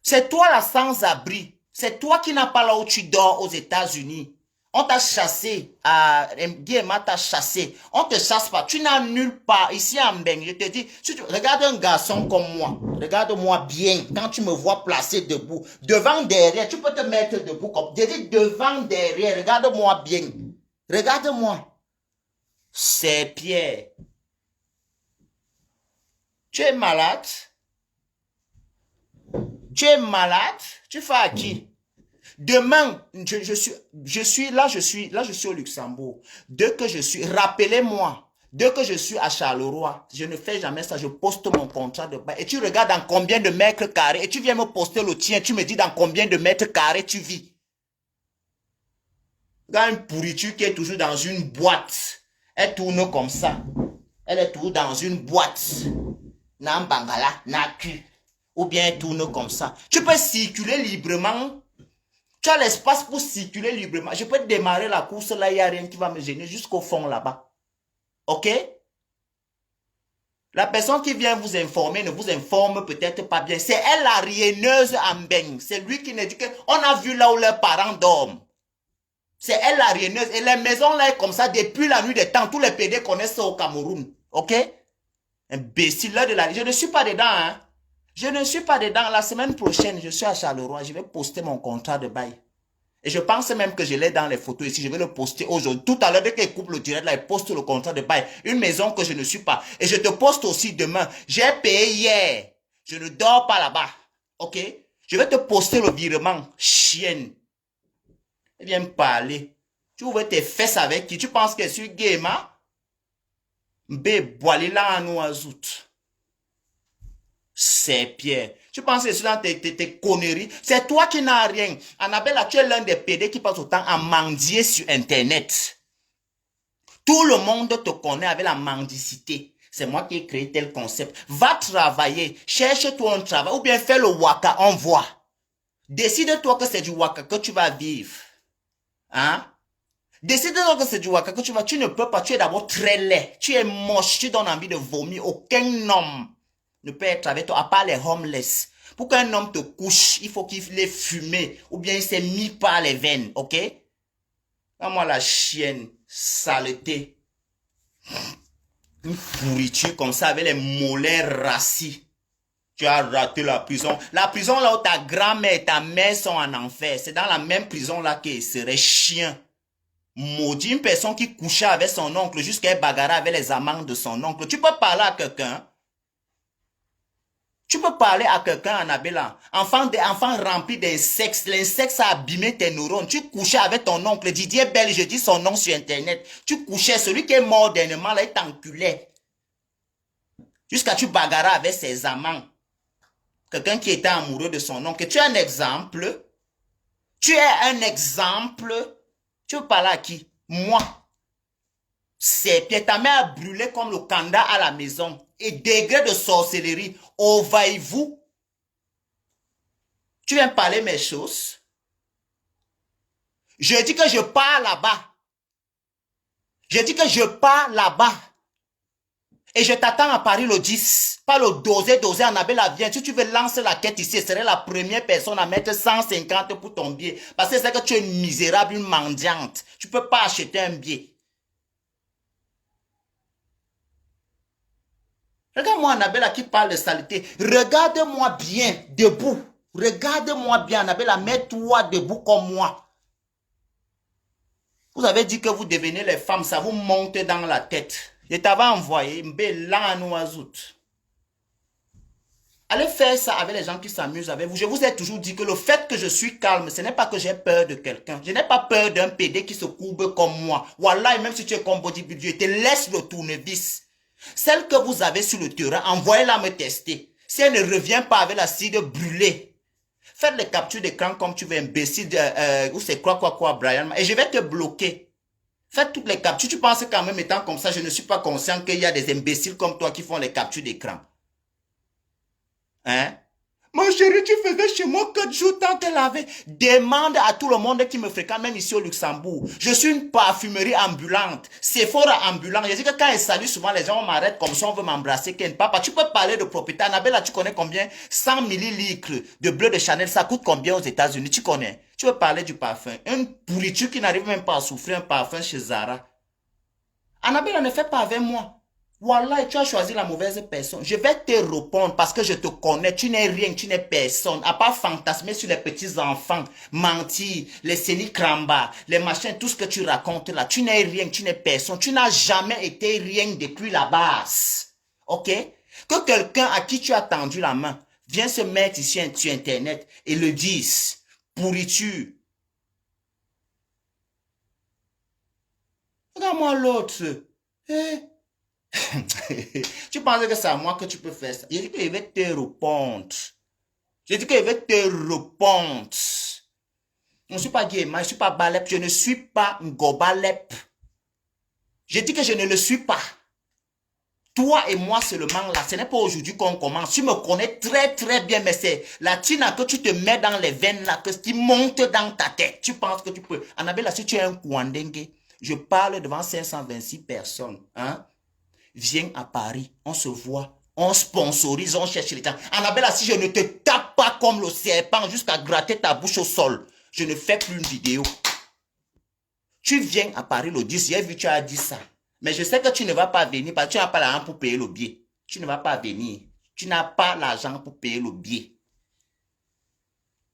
C'est toi la sans-abri. C'est toi qui n'as pas là où tu dors aux États-Unis. On t'a chassé. Guillemot t'a chassé. On te chasse pas. Tu n'as nulle part. Ici en Beng, je te dis, si tu regardes un garçon comme moi. Regarde-moi bien. Quand tu me vois placé debout. Devant, derrière. Tu peux te mettre debout comme. Je dis devant, derrière. Regarde-moi bien. Regarde-moi. C'est Pierre. Tu es malade? Tu es malade? Tu fais à qui? Demain, je suis au Luxembourg. Dès que je suis, rappelez-moi, dès que je suis à Charleroi, je ne fais jamais ça, je poste mon contrat de bail. Et tu regardes dans combien de mètres carrés, et tu viens me poster le tien, tu me dis dans combien de mètres carrés tu vis. Regarde une pourriture qui est toujours dans une boîte. Elle tourne comme ça. Elle est toujours dans une boîte. Nan bangala, na cul. Ou bien elle tourne comme ça. Tu peux circuler librement. Tu as l'espace pour circuler librement. Je peux démarrer la course là, il n'y a rien qui va me gêner jusqu'au fond là-bas. Ok? La personne qui vient vous informer ne vous informe peut-être pas bien. C'est elle la rienneuse en beigne. C'est lui qui nous dit qu'on a vu là où leurs parents dorment. C'est elle la rienneuse. Et les maisons là, comme ça, depuis la nuit des temps, tous les PD connaissent ça au Cameroun. Ok? Imbécile là de la... Je ne suis pas dedans, hein. Je ne suis pas dedans. La semaine prochaine, je suis à Charleroi. Je vais poster mon contrat de bail. Et je pense même que je l'ai dans les photos ici. Je vais le poster aujourd'hui. Tout à l'heure, dès qu'il coupe le direct, là, il poste le contrat de bail. Une maison que je ne suis pas. Et je te poste aussi demain. J'ai payé hier. Je ne dors pas là-bas. Ok? Je vais te poster le virement. Chienne. Viens me parler. Tu ouvres tes fesses avec qui? Tu penses que je suis gay, ma? Mbé, boilé là en oisout. C'est Pierre. Tu penses que c'est dans tes conneries? C'est toi qui n'as rien. Annabelle, tu es l'un des PD qui passe autant à mendier sur Internet. Tout le monde te connaît avec la mendicité. C'est moi qui ai créé tel concept. Va travailler. Cherche-toi un travail. Ou bien fais le waka. On voit. Décide-toi que c'est du waka que tu vas vivre. Hein? Décide-toi que c'est du waka que tu vas. Tu ne peux pas. Tu es d'abord très laid. Tu es moche. Tu donnes envie de vomir. Aucun homme ne peut être avec toi, à part les homeless. Pour qu'un homme te couche, il faut qu'il ait fumé, ou bien il s'est mis par les veines, ok? Moi, la chienne, saleté. Une pourriture comme ça, avec les mollets rassis. Tu as raté la prison. La prison là où ta grand-mère et ta mère sont en enfer, c'est dans la même prison là qu'il serait chien. Maudit, une personne qui couchait avec son oncle jusqu'à bagarrer avec les amants de son oncle. Tu peux parler à quelqu'un? Tu peux parler à quelqu'un, Annabella, enfant rempli d'insectes, l'insecte a abîmé tes neurones. Tu couchais avec ton oncle, Didier Bell, je dis son nom sur Internet. Tu couchais, celui qui est mort dernièrement, là, il t'enculait. Jusqu'à tu bagarras avec ses amants. Quelqu'un qui était amoureux de son oncle. Tu es un exemple. Tu es un exemple. Tu veux parler à qui? Moi. C'est Pierre, ta mère a brûlé comme le kanda à la maison. Et degré de sorcellerie, envahissez-vous. Tu viens parler mes choses. Je dis que je pars là-bas. Je dis que je pars là-bas. Et je t'attends à Paris le 10. Pas le dosé, Annabelle vient. Si tu veux lancer la quête ici, je serai la première personne à mettre 150 pour ton billet. Parce que c'est que tu es une misérable, une mendiante. Tu ne peux pas acheter un billet. Regarde-moi Annabella qui parle de saleté. Regarde-moi bien, debout. Regarde-moi bien Annabella, mets-toi debout comme moi. Vous avez dit que vous devenez les femmes, ça vous monte dans la tête. Je t'avais envoyé, allez faire ça avec les gens qui s'amusent avec vous. Je vous ai toujours dit que le fait que je suis calme, ce n'est pas que j'ai peur de quelqu'un. Je n'ai pas peur d'un PD qui se courbe comme moi. Voilà, et même si tu es comme bodybuilder, je te laisse le tournevis. Celle que vous avez sur le terrain, envoyez-la me tester. Si elle ne revient pas avec la cire brûlée, faites les captures d'écran comme tu veux, imbécile, ou c'est quoi, Brian, et je vais te bloquer. Faites toutes les captures. Tu penses qu'en même étant comme ça, je ne suis pas conscient qu'il y a des imbéciles comme toi qui font les captures d'écran. Hein? Ma chérie, tu faisais chez moi 4 jours tant qu'elle avait. Demande à tout le monde qui me fréquente, même ici au Luxembourg. Je suis une parfumerie ambulante. Sephora ambulant. Je dis que quand elle salue, souvent les gens m'arrêtent comme ça, on veut m'embrasser. Papa, tu peux parler de propriété. Annabella, tu connais combien? 100 millilitres de bleu de Chanel, ça coûte combien aux États-Unis? Tu connais? Tu veux parler du parfum. Une pourriture qui n'arrive même pas à souffrir un parfum chez Zara. Annabella, ne fais pas avec moi. Voilà, tu as choisi la mauvaise personne. Je vais te répondre parce que je te connais. Tu n'es rien, tu n'es personne. À part fantasmer sur les petits enfants, mentir, les sénikramba, les machins, tout ce que tu racontes là. Tu n'es rien, tu n'es personne. Tu n'as jamais été rien depuis la base. Ok? Que quelqu'un à qui tu as tendu la main vienne se mettre ici sur Internet et le dise. Pourriture. Regarde-moi l'autre. Tu penses que c'est à moi que tu peux faire ça? J'ai dit qu'il va te répondre. J'ai dit qu'il va te répondre. Je ne suis pas Guéma, je ne suis pas Balep, je ne suis pas Ngobalep. Je dis que je ne le suis pas. Toi et moi seulement là, ce n'est pas aujourd'hui qu'on commence. Tu me connais très très bien, mais c'est la tina que tu te mets dans les veines là, que qui monte dans ta tête. Tu penses que tu peux. Annabella, si tu es un Kouandengue, je parle devant 526 personnes. Hein? Viens à Paris, on se voit, on sponsorise, on cherche les temps. Annabella, si je ne te tape pas comme le serpent jusqu'à gratter ta bouche au sol, je ne fais plus une vidéo. Tu viens à Paris le 10, j'ai vu tu as dit ça. Mais je sais que tu ne vas pas venir parce que tu n'as pas l'argent pour payer le billet. Tu ne vas pas venir. Tu n'as pas l'argent pour payer le billet.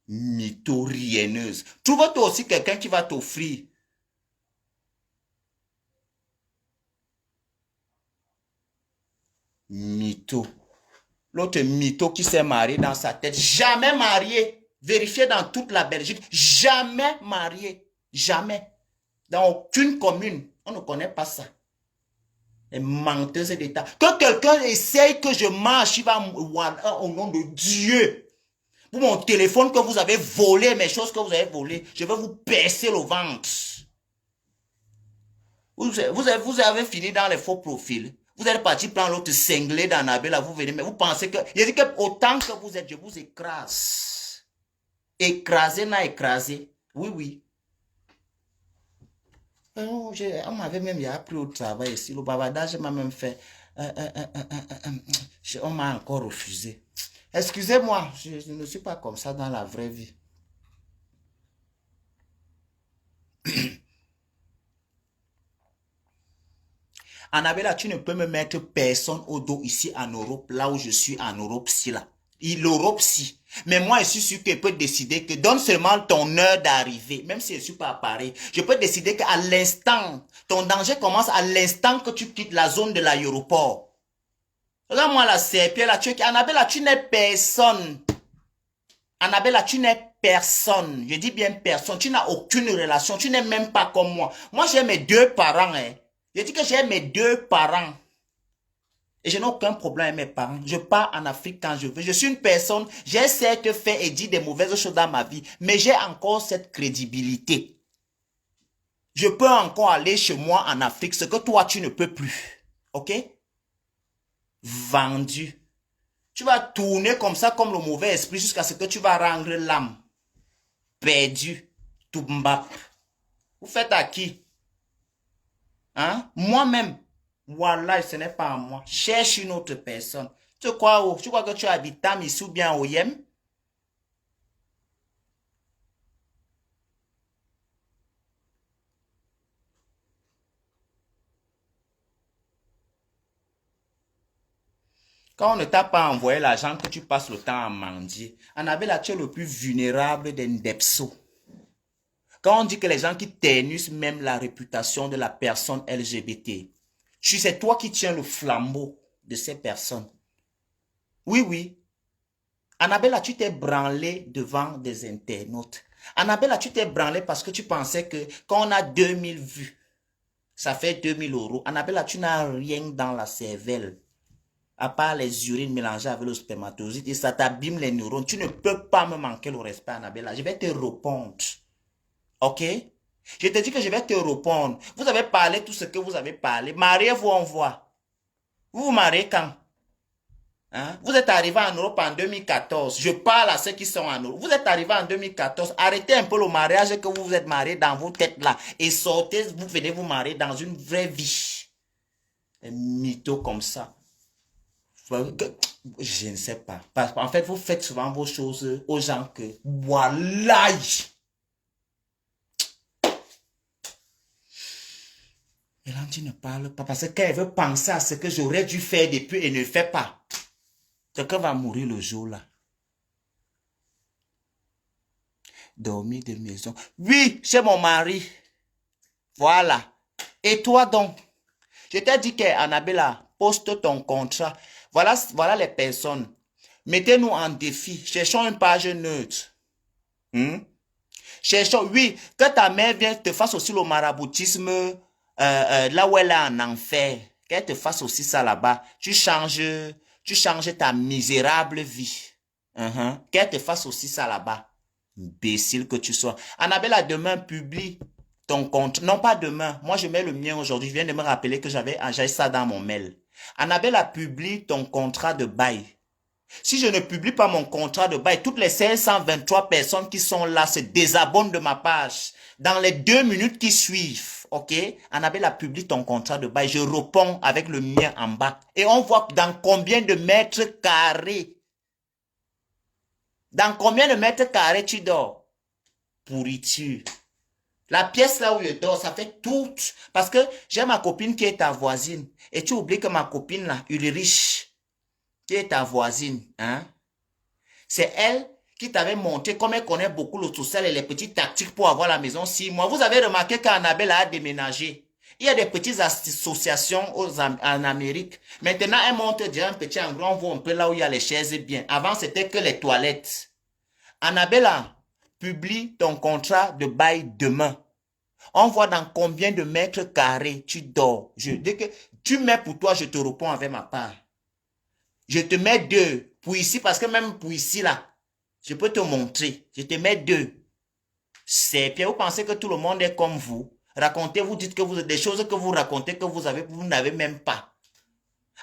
Mytho-rienneuse. Trouve-toi aussi quelqu'un qui va t'offrir. Mytho. L'autre mytho qui s'est marié dans sa tête. Jamais marié. Vérifiez dans toute la Belgique. Jamais marié. Jamais. Dans aucune commune. On ne connaît pas ça. Et menteuse d'État. Que quelqu'un essaye que je marche, il va au nom de Dieu. Pour mon téléphone que vous avez volé, mes choses que vous avez volées, je vais vous percer le ventre. Vous avez fini dans les faux profils. Vous êtes parti prendre l'autre cinglé d'Annabella, vous venez, mais vous pensez que... Je dis que autant que vous êtes, je vous écrase. Écraser n'a écrasé. Oui, oui. On m'avait même appris au travail ici. Le bavardage m'a même fait. On m'a encore refusé. Excusez-moi, je ne suis pas comme ça dans la vraie vie. Annabella, tu ne peux me mettre personne au dos ici en Europe, là où je suis en Europe, si là. L'Europe, si. Mais moi, je suis sûr que je peux décider que donne seulement ton heure d'arrivée, même si je ne suis pas à Paris. Je peux décider qu'à l'instant, ton danger commence à l'instant que tu quittes la zone de l'aéroport. Regarde-moi la serpillère, là, Annabella, tu n'es personne. Annabella, tu n'es personne. Je dis bien personne. Tu n'as aucune relation. Tu n'es même pas comme moi. Moi, j'ai mes deux parents. Hein. Je dis que j'ai mes deux parents. Et je n'ai aucun problème avec mes parents. Je pars en Afrique quand je veux. Je suis une personne, j'ai certes fait et dit des mauvaises choses dans ma vie, mais j'ai encore cette crédibilité. Je peux encore aller chez moi en Afrique, ce que toi, tu ne peux plus. Ok? Vendu. Tu vas tourner comme ça, comme le mauvais esprit, jusqu'à ce que tu vas rendre l'âme. Perdu. Toumbap. Vous faites à qui? Hein? Moi-même. Voilà, ce n'est pas à moi. Cherche une autre personne. Tu crois où? Tu crois que tu habites Tam ici ou bien au Yem? Quand on ne t'a pas envoyé l'argent que tu passes le temps à mendier, Annabella, tu es le plus vulnérable des Ndepso. Quand on dit que les gens qui ternissent même la réputation de la personne LGBT, c'est toi qui tiens le flambeau de ces personnes. Oui, oui. Annabella, tu t'es branlé devant des internautes. Annabella, tu t'es branlé parce que tu pensais que quand on a 2000 vues, ça fait 2000 euros. Annabella, tu n'as rien dans la cervelle. À part les urines mélangées avec le spermatozoïde, et ça t'abîme les neurones. Tu ne peux pas me manquer le respect, Annabella. Je vais te répondre. Ok? Je te dis que je vais te répondre. Vous avez parlé tout ce que vous avez parlé. Mariez-vous, on voit. Vous vous mariez quand? Hein? Vous êtes arrivé en Europe en 2014. Je parle à ceux qui sont en Europe. Vous êtes arrivé en 2014. Arrêtez un peu le mariage que vous vous êtes marié dans vos têtes là. Et sortez, vous venez vous marier dans une vraie vie. Un mytho comme ça. Je ne sais pas. Parce qu'en fait, vous faites souvent vos choses aux gens que... Voilà. Elandi ne parle pas parce qu'elle veut penser à ce que j'aurais dû faire depuis et ne le fait pas. Quelqu'un va mourir le jour là. Dormir de maison. Oui, chez mon mari. Voilà. Et toi donc? Je t'ai dit qu'Annabella, poste ton contrat. Voilà les personnes. Mettez-nous en défi. Cherchons une page neutre. Cherchons, oui, que ta mère vienne te fasse aussi le maraboutisme là où elle est en enfer. Qu'elle te fasse aussi ça là-bas. Tu changes ta misérable vie. Qu'elle te fasse aussi ça là-bas. Imbécile que tu sois. Annabella, demain, publie ton compte. Non, pas demain. Moi, je mets le mien aujourd'hui. Je viens de me rappeler que j'avais ça dans mon mail. Annabella, publie ton contrat de bail. Si je ne publie pas mon contrat de bail, toutes les 523 personnes qui sont là se désabonnent de ma page. Dans les 2 minutes qui suivent, ok? Annabella, publie ton contrat de bail. Je réponds avec le mien en bas. Et on voit dans combien de mètres carrés. Dans combien de mètres carrés tu dors? Pourriture. La pièce là où je dors, ça fait tout. Parce que j'ai ma copine qui est ta voisine. Et tu oublies que ma copine là, Ulrich, qui est ta voisine, hein? C'est elle qui t'avait montré, comme elle connaît beaucoup le sous-sol et les petites tactiques pour avoir la maison 6 mois. Vous avez remarqué qu'Annabelle a déménagé. Il y a des petites associations en Amérique. Maintenant, elle monte déjà un petit endroit, on voit un peu là où il y a les chaises bien. Avant, c'était que les toilettes. Annabella, publie ton contrat de bail demain. On voit dans combien de mètres carrés tu dors. Dès que tu mets pour toi, je te réponds avec ma part. Je te mets 2. Pour ici, parce que même pour ici, là, je peux te montrer. Je te mets 2. C'est bien, vous pensez que tout le monde est comme vous. Racontez, vous dites que vous avez des choses que vous racontez que vous n'avez même pas.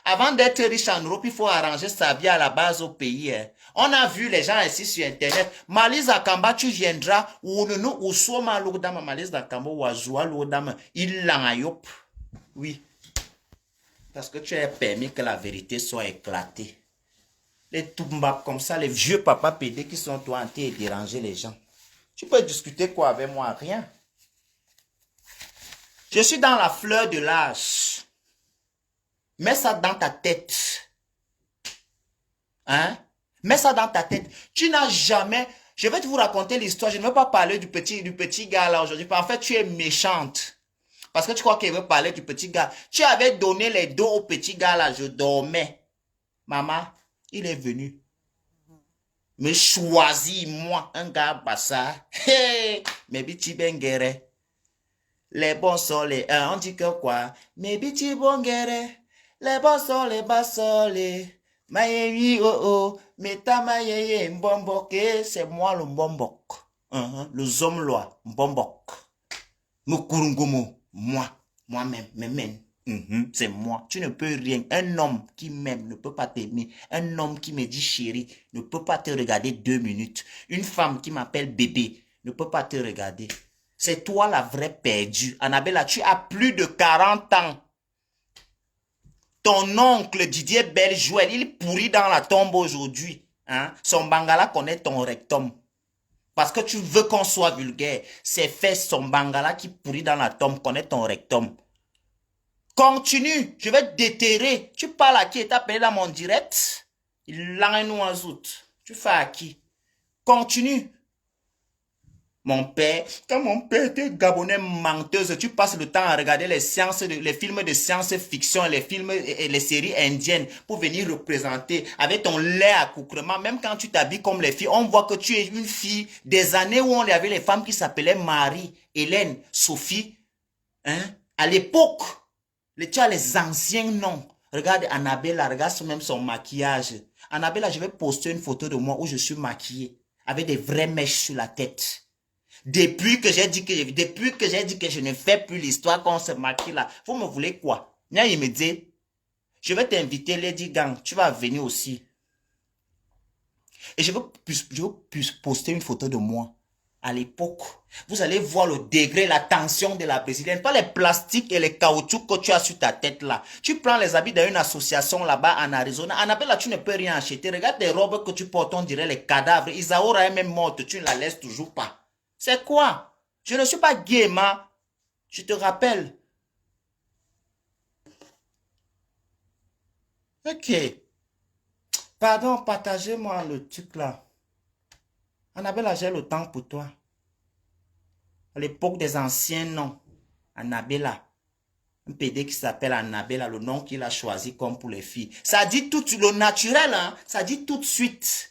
Avant d'être riche en Europe, il faut arranger sa vie à la base au pays. Hein. On a vu les gens ici sur Internet. Malise Akamba, tu viendras. Ou Soma Lourdama, Malise Akamba, ou Azua Lourdama. Il l'angayop. Oui. Parce que tu as permis que la vérité soit éclatée. Les toumbab comme ça, les vieux papas pédés qui sont toi en train de déranger les gens. Tu peux discuter quoi avec moi? Rien. Je suis dans la fleur de l'âge. Mets ça dans ta tête. Hein? Mets ça dans ta tête. Tu n'as jamais... Je vais vous raconter l'histoire. Je ne veux pas parler du petit gars là aujourd'hui. En fait, tu es méchante. Parce que tu crois qu'il veut parler du petit gars. Tu avais donné les dos au petit gars là. Je dormais. Maman, il est venu. Me choisit, moi, un gars bassa. Hey, mes biti bengere. Les bons sont les... on dit que quoi? Mes biti bongere. Les bons sont les bassoles. Mayewi oh oh. Meta mayeye mbombok. C'est moi le mbombok. Le zomlois mbombok. Mukurungumu. Moi-même, c'est moi. Tu ne peux rien. Un homme qui m'aime ne peut pas t'aimer. Un homme qui me dit chérie ne peut pas te regarder 2 minutes. Une femme qui m'appelle bébé ne peut pas te regarder. C'est toi la vraie perdue. Annabella, tu as plus de 40 ans. Ton oncle Didier Beljoël, il pourrit dans la tombe aujourd'hui. Hein? Son bangala connaît ton rectum. Parce que tu veux qu'on soit vulgaire. C'est fait son bangala qui pourrit dans la tombe, connaît ton rectum. Continue, je vais te déterrer. Tu parles à qui? Et t'appelles dans mon direct? Il l'a nous en zout. Tu fais à qui? Continue. Mon père, quand mon père était gabonais menteuse, tu passes le temps à regarder les films de science-fiction, les films et les séries indiennes pour venir représenter avec ton lait à coucrement. Même quand tu t'habilles comme les filles, on voit que tu es une fille des années où on avait les femmes qui s'appelaient Marie, Hélène, Sophie. Hein? À l'époque, tu as les anciens noms. Regarde Annabella, regarde même son maquillage. Annabella, je vais poster une photo de moi où je suis maquillée avec des vraies mèches sur la tête. Depuis que j'ai dit que je ne fais plus l'histoire qu'on se maquille là, vous me voulez quoi? Il me dit, je vais t'inviter Lady Gang, tu vas venir aussi. Et je veux poster une photo de moi. À l'époque, vous allez voir le degré, la tension de la brésilienne. Pas les plastiques et les caoutchoucs que tu as sur ta tête là. Tu prends les habits d'une association là-bas en Arizona. Annabella, tu ne peux rien acheter. Regarde les robes que tu portes, on dirait les cadavres. Isaora est même morte, tu ne la laisses toujours pas. C'est quoi? Je ne suis pas gay, ma. Je te rappelle. Ok. Pardon, partagez-moi le truc là. Annabella, j'ai le temps pour toi. À l'époque des anciens noms. Annabella. Un PD qui s'appelle Annabella, le nom qu'il a choisi comme pour les filles. Ça dit tout, le naturel, hein. Ça dit tout de suite.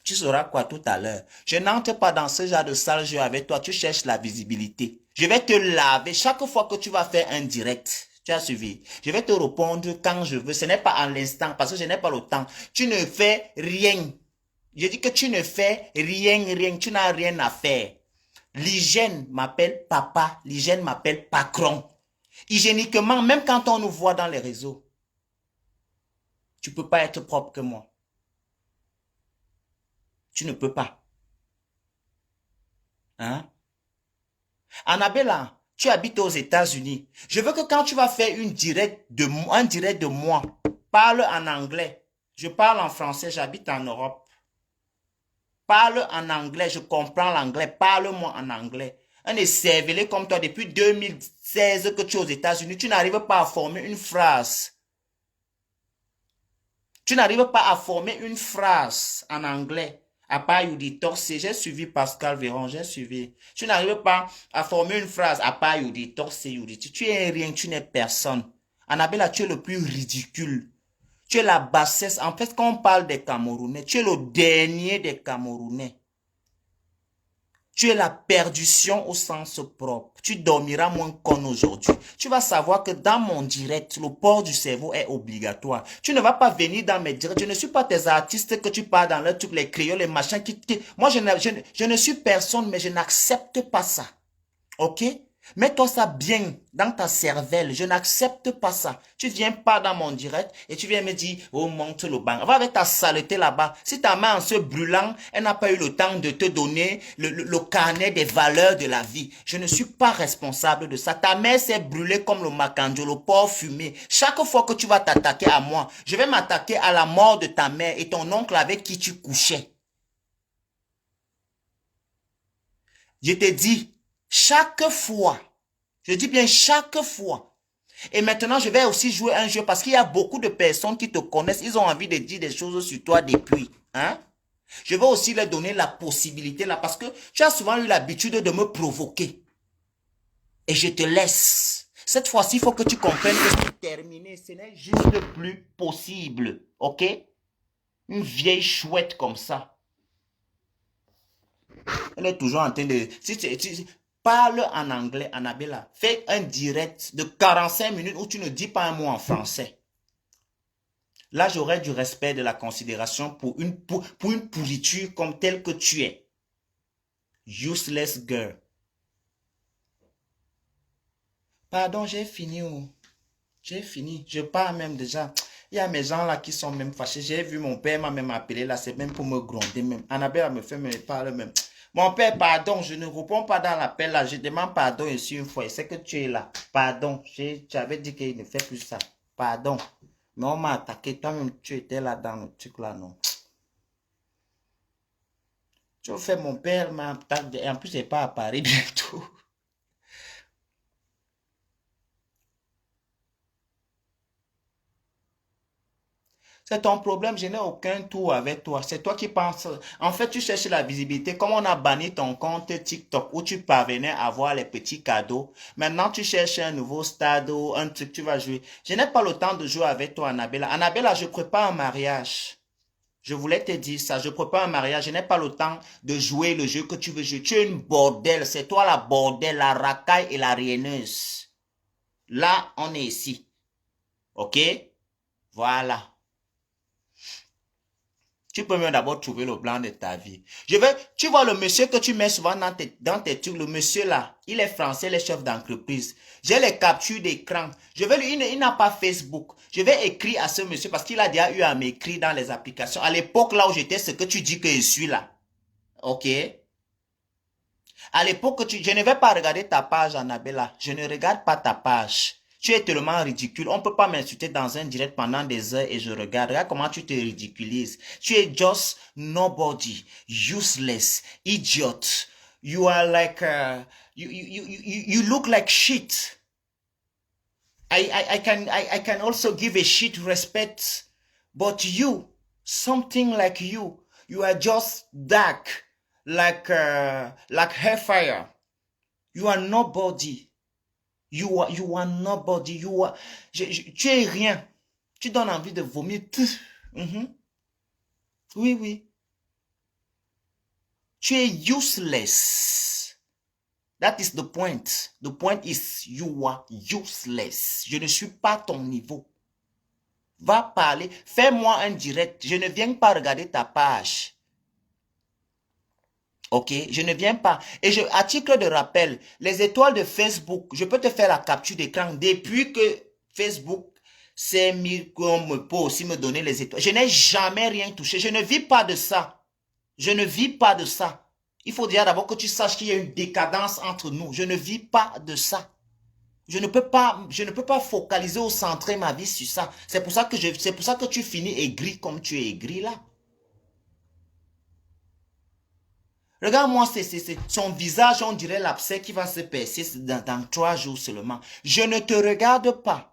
Tu sauras quoi tout à l'heure. Je n'entre pas dans ce genre de sale jeu avec toi. Tu cherches la visibilité. Je vais te laver chaque fois que tu vas faire un direct. Tu as suivi. Je vais te répondre quand je veux. Ce n'est pas à l'instant parce que je n'ai pas le temps. Tu ne fais rien. Je dis que tu ne fais rien, tu n'as rien à faire. L'hygiène m'appelle papa, l'hygiène m'appelle patron. Hygiéniquement, même quand on nous voit dans les réseaux, tu ne peux pas être propre que moi. Tu ne peux pas. Hein? Annabella, tu habites aux États-Unis. Je veux que quand tu vas faire un direct de moi, parle en anglais. Je parle en français, j'habite en Europe. Parle en anglais, je comprends l'anglais. Parle-moi en anglais. Un écervelé comme toi depuis 2016 que tu es aux États-Unis, tu n'arrives pas à former une phrase. Tu n'arrives pas à former une phrase en anglais. À part Yudi Torsé, j'ai suivi Pascal Véron, j'ai suivi. Tu n'arrives pas à former une phrase à part Yudi Torsé, Yudi. Tu es rien, tu n'es personne. Annabella, tu es le plus ridicule. Tu es la bassesse. En fait, quand on parle des Camerounais, tu es le dernier des Camerounais. Tu es la perdition au sens propre. Tu dormiras moins qu'on aujourd'hui. Tu vas savoir que dans mon direct, le port du cerveau est obligatoire. Tu ne vas pas venir dans mes directs. Je ne suis pas tes artistes que tu parles dans leur truc, les créoles, les machins. Moi, je ne suis personne, mais je n'accepte pas ça. Ok? Mets-toi ça bien dans ta cervelle. Je n'accepte pas ça. Tu viens pas dans mon direct et tu viens me dire, oh, monte le banc. Va avec ta saleté là-bas. Si ta main en se brûlant, elle n'a pas eu le temps de te donner le carnet des valeurs de la vie. Je ne suis pas responsable de ça. Ta mère s'est brûlée comme le macanjo, le porc fumé. Chaque fois que tu vas t'attaquer à moi, je vais m'attaquer à la mort de ta mère et ton oncle avec qui tu couchais. Je te dis, chaque fois, je dis bien chaque fois. Et maintenant, je vais aussi jouer un jeu parce qu'il y a beaucoup de personnes qui te connaissent. Ils ont envie de dire des choses sur toi depuis. Hein? Je vais aussi leur donner la possibilité là parce que tu as souvent eu l'habitude de me provoquer. Et je te laisse. Cette fois-ci, il faut que tu comprennes que c'est terminé. Ce n'est juste plus possible. Ok? Une vieille chouette comme ça. Elle est toujours en train de... Parle en anglais, Annabella. Fais un direct de 45 minutes où tu ne dis pas un mot en français. Là, j'aurais du respect, de la considération pour une pourriture comme telle que tu es. Useless girl. Pardon, j'ai fini. J'ai fini. Je pars même déjà. Il y a mes gens là qui sont même fâchés. J'ai vu mon père m'a même appelé là. C'est même pour me gronder même. Annabella me fait me parler même. Mon père, pardon, je ne réponds pas dans l'appel là. Je demande pardon ici une fois. Et c'est que tu es là. Pardon. J'avais dit qu'il ne fait plus ça. Pardon. Mais on m'a attaqué. Toi-même, tu étais là dans le truc là, non? Tu fais mon père m'a attaqué. Et en plus, c'est pas à Paris bientôt. C'est ton problème, je n'ai aucun tour avec toi. C'est toi qui penses. En fait, tu cherches la visibilité. Comme on a banni ton compte TikTok où tu parvenais à avoir les petits cadeaux. Maintenant, tu cherches un nouveau stade ou un truc, tu vas jouer. Je n'ai pas le temps de jouer avec toi, Annabella. Annabella, je prépare un mariage. Je voulais te dire ça. Je prépare un mariage. Je n'ai pas le temps de jouer le jeu que tu veux jouer. Tu es une bordel. C'est toi la bordel, la racaille et la rieneuse. Là, on est ici. OK? Voilà. Tu peux même d'abord trouver le blanc de ta vie. Tu vois le monsieur que tu mets souvent dans tes trucs, le monsieur là, il est français, il est chef d'entreprise. J'ai les captures d'écran. Il n'a pas Facebook. Je vais écrire à ce monsieur parce qu'il a déjà eu à m'écrire dans les applications. À l'époque là où j'étais, ce que tu dis que je suis là. OK? À l'époque, je ne vais pas regarder ta page, Annabella. Je ne regarde pas ta page. Tu es tellement ridicule. On ne peut pas m'insulter dans un direct pendant des heures et je regarde. Regarde comment tu te ridiculises. Tu es just nobody, useless, idiot. You are like, you look like shit. I can also give a shit respect. But you, something like you are just dark, like hellfire. You are nobody. You are nobody. Tu es rien. Tu donnes envie de vomir. Oui, oui. Tu es useless. That is the point. The point is you are useless. Je ne suis pas ton niveau. Va parler. Fais-moi un direct. Je ne viens pas regarder ta page. Ok, je ne viens pas. Et à titre de rappel, les étoiles de Facebook, je peux te faire la capture d'écran depuis que Facebook s'est mis comme peut aussi me donner les étoiles. Je n'ai jamais rien touché. Je ne vis pas de ça. Je ne vis pas de ça. Il faut déjà d'abord que tu saches qu'il y a une décadence entre nous. Je ne vis pas de ça. Je ne peux pas focaliser ou centrer ma vie sur ça. C'est pour ça que tu finis aigri comme tu es aigri là. Regarde-moi, c'est son visage, on dirait l'abcès qui va se percer dans 3 jours seulement. Je ne te regarde pas.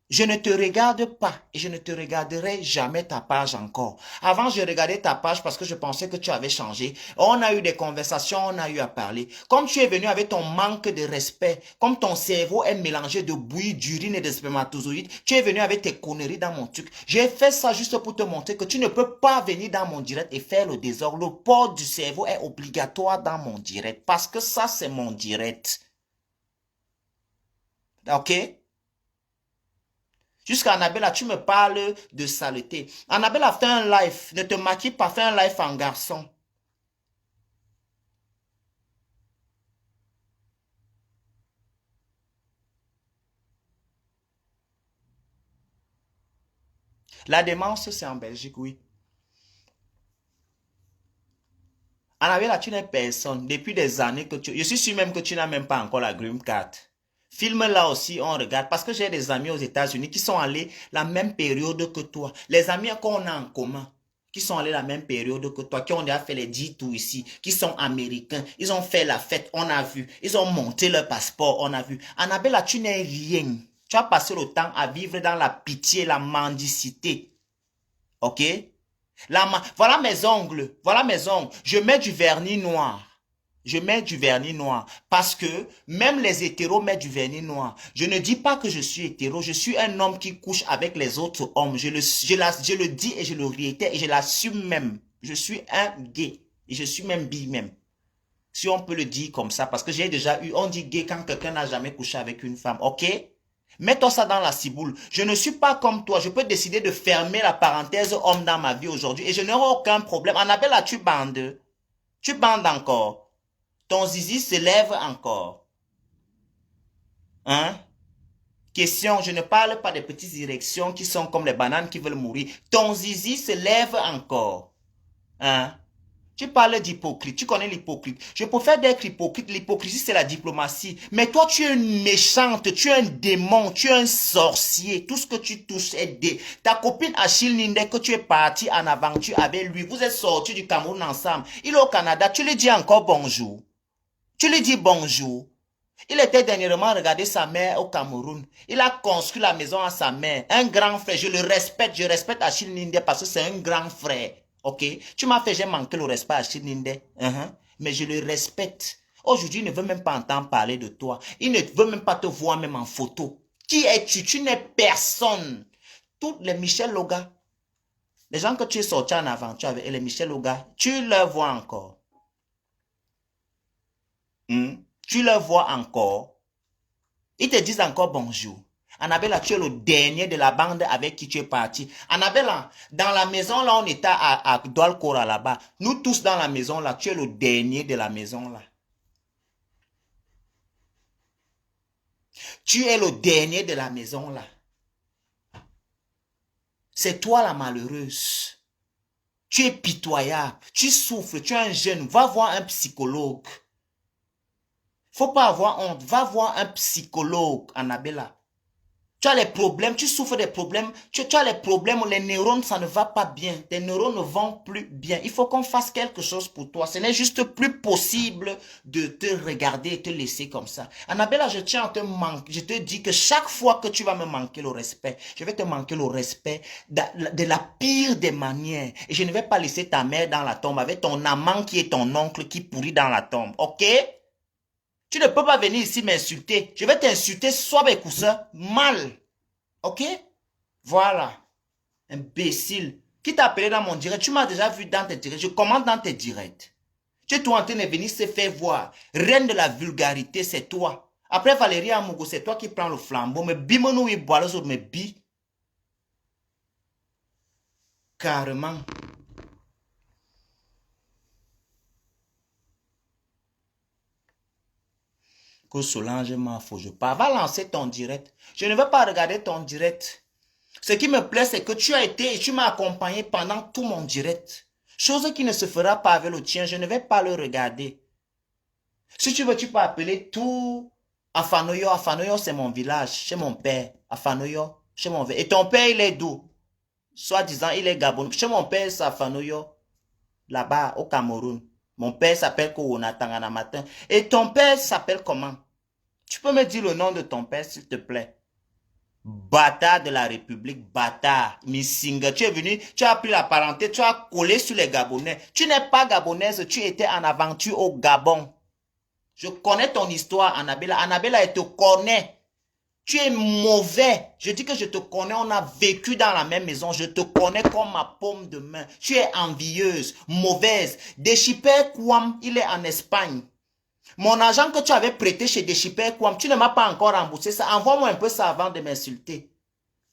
Je ne te regarde pas et je ne te regarderai jamais ta page encore. Avant, je regardais ta page parce que je pensais que tu avais changé. On a eu des conversations, on a eu à parler. Comme tu es venu avec ton manque de respect, comme ton cerveau est mélangé de bouillie, d'urine et de spermatozoïdes, tu es venu avec tes conneries dans mon truc. J'ai fait ça juste pour te montrer que tu ne peux pas venir dans mon direct et faire le désordre. Le port du cerveau est obligatoire dans mon direct parce que ça, c'est mon direct. Ok? Jusqu'à Annabella, tu me parles de saleté. Annabella, fais un live. Ne te maquille pas, fais un live en garçon. La démence, c'est en Belgique, oui. Annabella, tu n'es personne. Depuis des années que tu... Je suis sûr même que tu n'as même pas encore la green card. Filme là aussi, on regarde. Parce que j'ai des amis aux États-Unis qui sont allés la même période que toi. Les amis qu'on a en commun. Qui sont allés la même période que toi, qui ont déjà fait les 10 tours ici, qui sont américains, ils ont fait la fête, on a vu, ils ont monté leur passeport, on a vu. Annabella, tu n'es rien. Tu as passé le temps à vivre dans la pitié, la mendicité. Ok? Voilà mes ongles. Voilà mes ongles. Je mets du vernis noir. Je mets du vernis noir parce que même les hétéros mettent du vernis noir. Je ne dis pas que je suis hétéro. Je suis un homme qui couche avec les autres hommes. Je le dis et je le réitère et je l'assume même. Je suis un gay et je suis même bi même. Si on peut le dire comme ça parce que j'ai déjà eu, on dit gay quand quelqu'un n'a jamais couché avec une femme. Ok? Mets-toi ça dans la ciboule. Je ne suis pas comme toi. Je peux décider de fermer la parenthèse homme dans ma vie aujourd'hui et je n'aurai aucun problème. Annabelle, tu bandes. Tu bandes encore. Ton zizi se lève encore. Hein? Question, je ne parle pas des petites érections qui sont comme les bananes qui veulent mourir. Ton zizi se lève encore. Hein? Tu parles d'hypocrite, tu connais l'hypocrite. Je préfère d'être hypocrite. L'hypocrisie, c'est la diplomatie. Mais toi, tu es une méchante, tu es un démon, tu es un sorcier. Tout ce que tu touches est dé. Ta copine Achille Ninde, que tu es parti en aventure avec lui, vous êtes sortis du Cameroun ensemble. Il est au Canada, tu lui dis encore bonjour. Tu lui dis bonjour. Il était dernièrement regardé sa mère au Cameroun. Il a construit la maison à sa mère. Un grand frère. Je respecte Achille Ninde parce que c'est un grand frère. Ok? Tu m'as fait, j'ai manqué le respect à Achille Ninde. Mais je le respecte. Aujourd'hui, il ne veut même pas entendre parler de toi. Il ne veut même pas te voir même en photo. Qui es-tu? Tu n'es personne. Tous les Michel Loga, les gens que tu es sorti en aventure avec, et les Michel Loga, tu les vois encore. Tu les vois encore. Ils te disent encore bonjour. Annabella, tu es le dernier de la bande avec qui tu es parti. Annabella, dans la maison là, on était à Doualcora là-bas. Nous tous dans la maison là, tu es le dernier de la maison là. Tu es le dernier de la maison là. C'est toi la malheureuse. Tu es pitoyable. Tu souffres. Tu es un jeune. Va voir un psychologue. Faut pas avoir honte. Va voir un psychologue, Annabella. Tu as les problèmes, tu souffres des problèmes, tu as les problèmes, les neurones, ça ne va pas bien. Tes neurones ne vont plus bien. Il faut qu'on fasse quelque chose pour toi. Ce n'est juste plus possible de te regarder et te laisser comme ça. Annabella, je tiens à te manquer. Je te dis que chaque fois que tu vas me manquer le respect, je vais te manquer le respect de la pire des manières. Et je ne vais pas laisser ta mère dans la tombe avec ton amant qui est ton oncle qui pourrit dans la tombe. Ok? Tu ne peux pas venir ici m'insulter. Je vais t'insulter, soit mes coussins, mal. Ok? Voilà. Imbécile. Qui t'a appelé dans mon direct? Tu m'as déjà vu dans tes directs. Je commande dans tes directs. Tu es toi en train de venir se faire voir. Reine de la vulgarité, c'est toi. Après Valérie Amogo, c'est toi qui prends le flambeau. Mais bimonou, il boit les autres, mais bi. Carrément. que Solange m'a faux, je pars. Va lancer ton direct. Je ne veux pas regarder ton direct. Ce qui me plaît, c'est que tu as été et tu m'as accompagné pendant tout mon direct. Chose qui ne se fera pas avec le tien, je ne vais pas le regarder. Si tu veux, tu peux appeler tout Afanoyo. Afanoyo, c'est mon village, chez mon père. Afanoyo, chez mon père. Et ton père, il est d'où? Soi-disant, il est Gabon. Chez mon père, c'est Afanoyo, là-bas, au Cameroun. Mon père s'appelle Kouona Tangana Matin. Et ton père s'appelle comment? Tu peux me dire le nom de ton père, s'il te plaît? Bâtard de la République, bâtard, Missinga. Tu es venu, tu as pris la parenté, tu as collé sur les Gabonais. Tu n'es pas gabonaise, tu étais en aventure au Gabon. Je connais ton histoire, Annabella. Annabella, elle te connaît. Tu es mauvais. Je dis que je te connais, on a vécu dans la même maison. Je te connais comme ma paume de main. Tu es envieuse, mauvaise. Deschiper Kouam, il est en Espagne. Mon argent que tu avais prêté chez Deschiper Kouam, tu ne m'as pas encore remboursé ça. Envoie-moi un peu ça avant de m'insulter.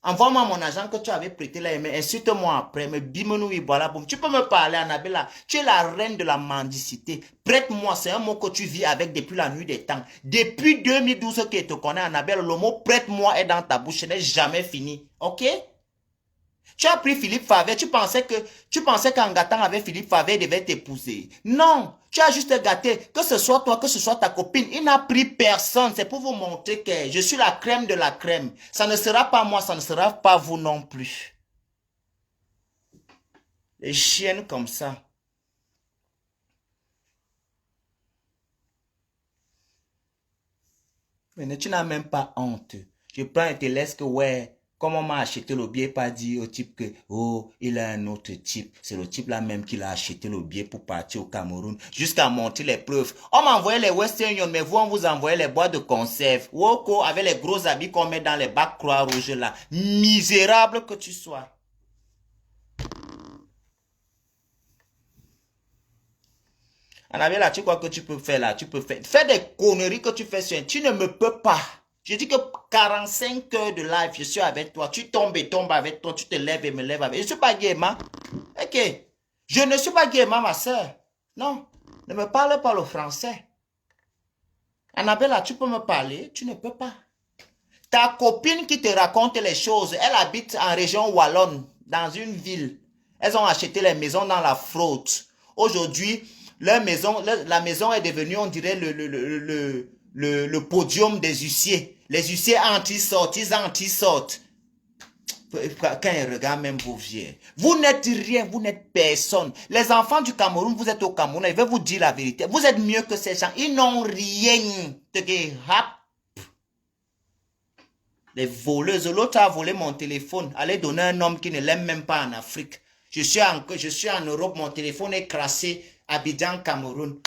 Envoie-moi mon argent que tu avais prêté là, mais insulte-moi après, mais bimenoui, voilà, boum. Tu peux me parler, Annabella. Tu es la reine de la mendicité. Prête-moi, c'est un mot que tu vis avec depuis la nuit des temps. Depuis 2012 que je te connais, Annabella, le mot prête-moi est dans ta bouche, ce n'est jamais fini. Ok? Tu as pris Philippe Favet, tu pensais qu'en gâtant avec Philippe Favet, il devait t'épouser. Non, tu as juste gâté, que ce soit toi, que ce soit ta copine, il n'a pris personne. C'est pour vous montrer que je suis la crème de la crème. Ça ne sera pas moi, ça ne sera pas vous non plus. Les chiennes comme ça. Mais tu n'as même pas honte. Je prends et te laisse que ouais. Comme on m'a acheté le billet, pas dit au type que, oh, il a un autre type. C'est le type là même qui l'a acheté le billet pour partir au Cameroun. Jusqu'à monter les preuves. On m'a envoyé les Western Union, mais vous, on vous envoyait les boîtes de conserve. Woko, avec les gros habits qu'on met dans les bacs Croix-Rouge là. Misérable que tu sois. Annabella, tu crois que tu peux faire là? Tu peux faire. Fais des conneries que tu fais sur. Tu ne me peux pas. Je dis que 45 heures de live, je suis avec toi. Tu tombes et tombes avec toi. Tu te lèves et me lèves avec. Je ne suis pas Guéma. Ok. Je ne suis pas Guéma, ma soeur. Non. Ne me parle pas le français. Annabella, tu peux me parler? Tu ne peux pas. Ta copine qui te raconte les choses, elle habite en région Wallonne, dans une ville. Elles ont acheté les maisons dans la fraude. Aujourd'hui, la maison est devenue, on dirait, le podium des huissiers. Les huissiers anti-sortent, ils anti-sortent. Quand ils regardent même vos vieux. Vous n'êtes rien, vous n'êtes personne. Les enfants du Cameroun, vous êtes au Cameroun, je vais vous dire la vérité. Vous êtes mieux que ces gens. Ils n'ont rien. Les voleuses. L'autre a volé mon téléphone. Allez donner un homme qui ne l'aime même pas en Afrique. Je suis en Europe, mon téléphone est crassé. Abidjan, Cameroun.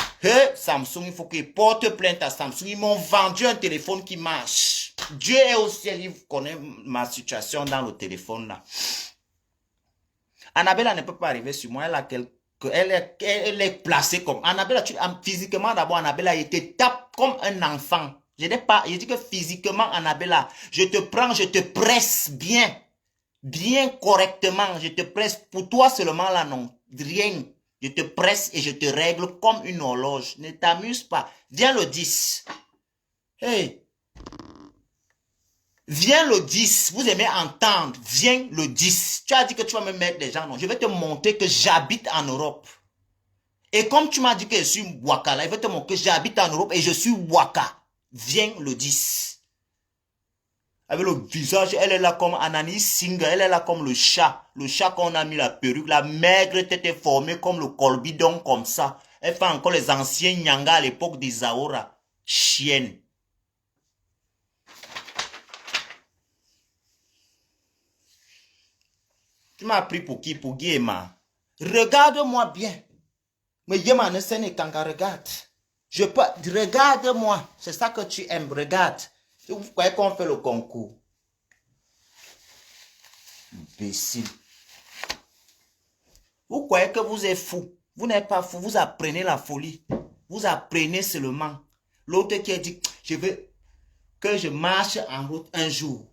Samsung, il faut qu'ils portent plainte à Samsung. Ils m'ont vendu un téléphone qui marche. Dieu est au ciel, il connaît ma situation dans le téléphone là. Annabella ne peut pas arriver sur moi. Elle est placée comme... Annabella, physiquement d'abord, Annabella, elle te tape comme un enfant. Je dis que physiquement, Annabella, je te prends, je te presse bien. Bien correctement, je te presse. Pour toi seulement là, non. Rien. Je te presse et je te règle comme une horloge. Ne t'amuse pas. Viens le 10. Hey. Viens le 10. Vous aimez entendre. Viens le 10. Tu as dit que tu vas me mettre des gens. Non. Je vais te montrer que j'habite en Europe. Et comme tu m'as dit que je suis Waka, là, je vais te montrer que j'habite en Europe et je suis Waka. Viens le 10. Avec le visage, elle est là comme Anani Singa, elle est là comme le chat qu'on a mis la perruque, la maigre tête formée comme le colbidon comme ça. Elle fait encore les anciens Nyanga à l'époque d'Isaora. Chienne. Tu m'as pris pour qui? Pour Guéma. Regarde-moi bien. Mais Guéma ne sait pas quand regarde. Regarde-moi. C'est ça que tu aimes. Regarde. Vous croyez qu'on fait le concours? Imbécile. Vous croyez que vous êtes fou. Vous n'êtes pas fou. Vous apprenez la folie. Vous apprenez seulement. L'autre qui a dit, je veux que je marche en route un jour.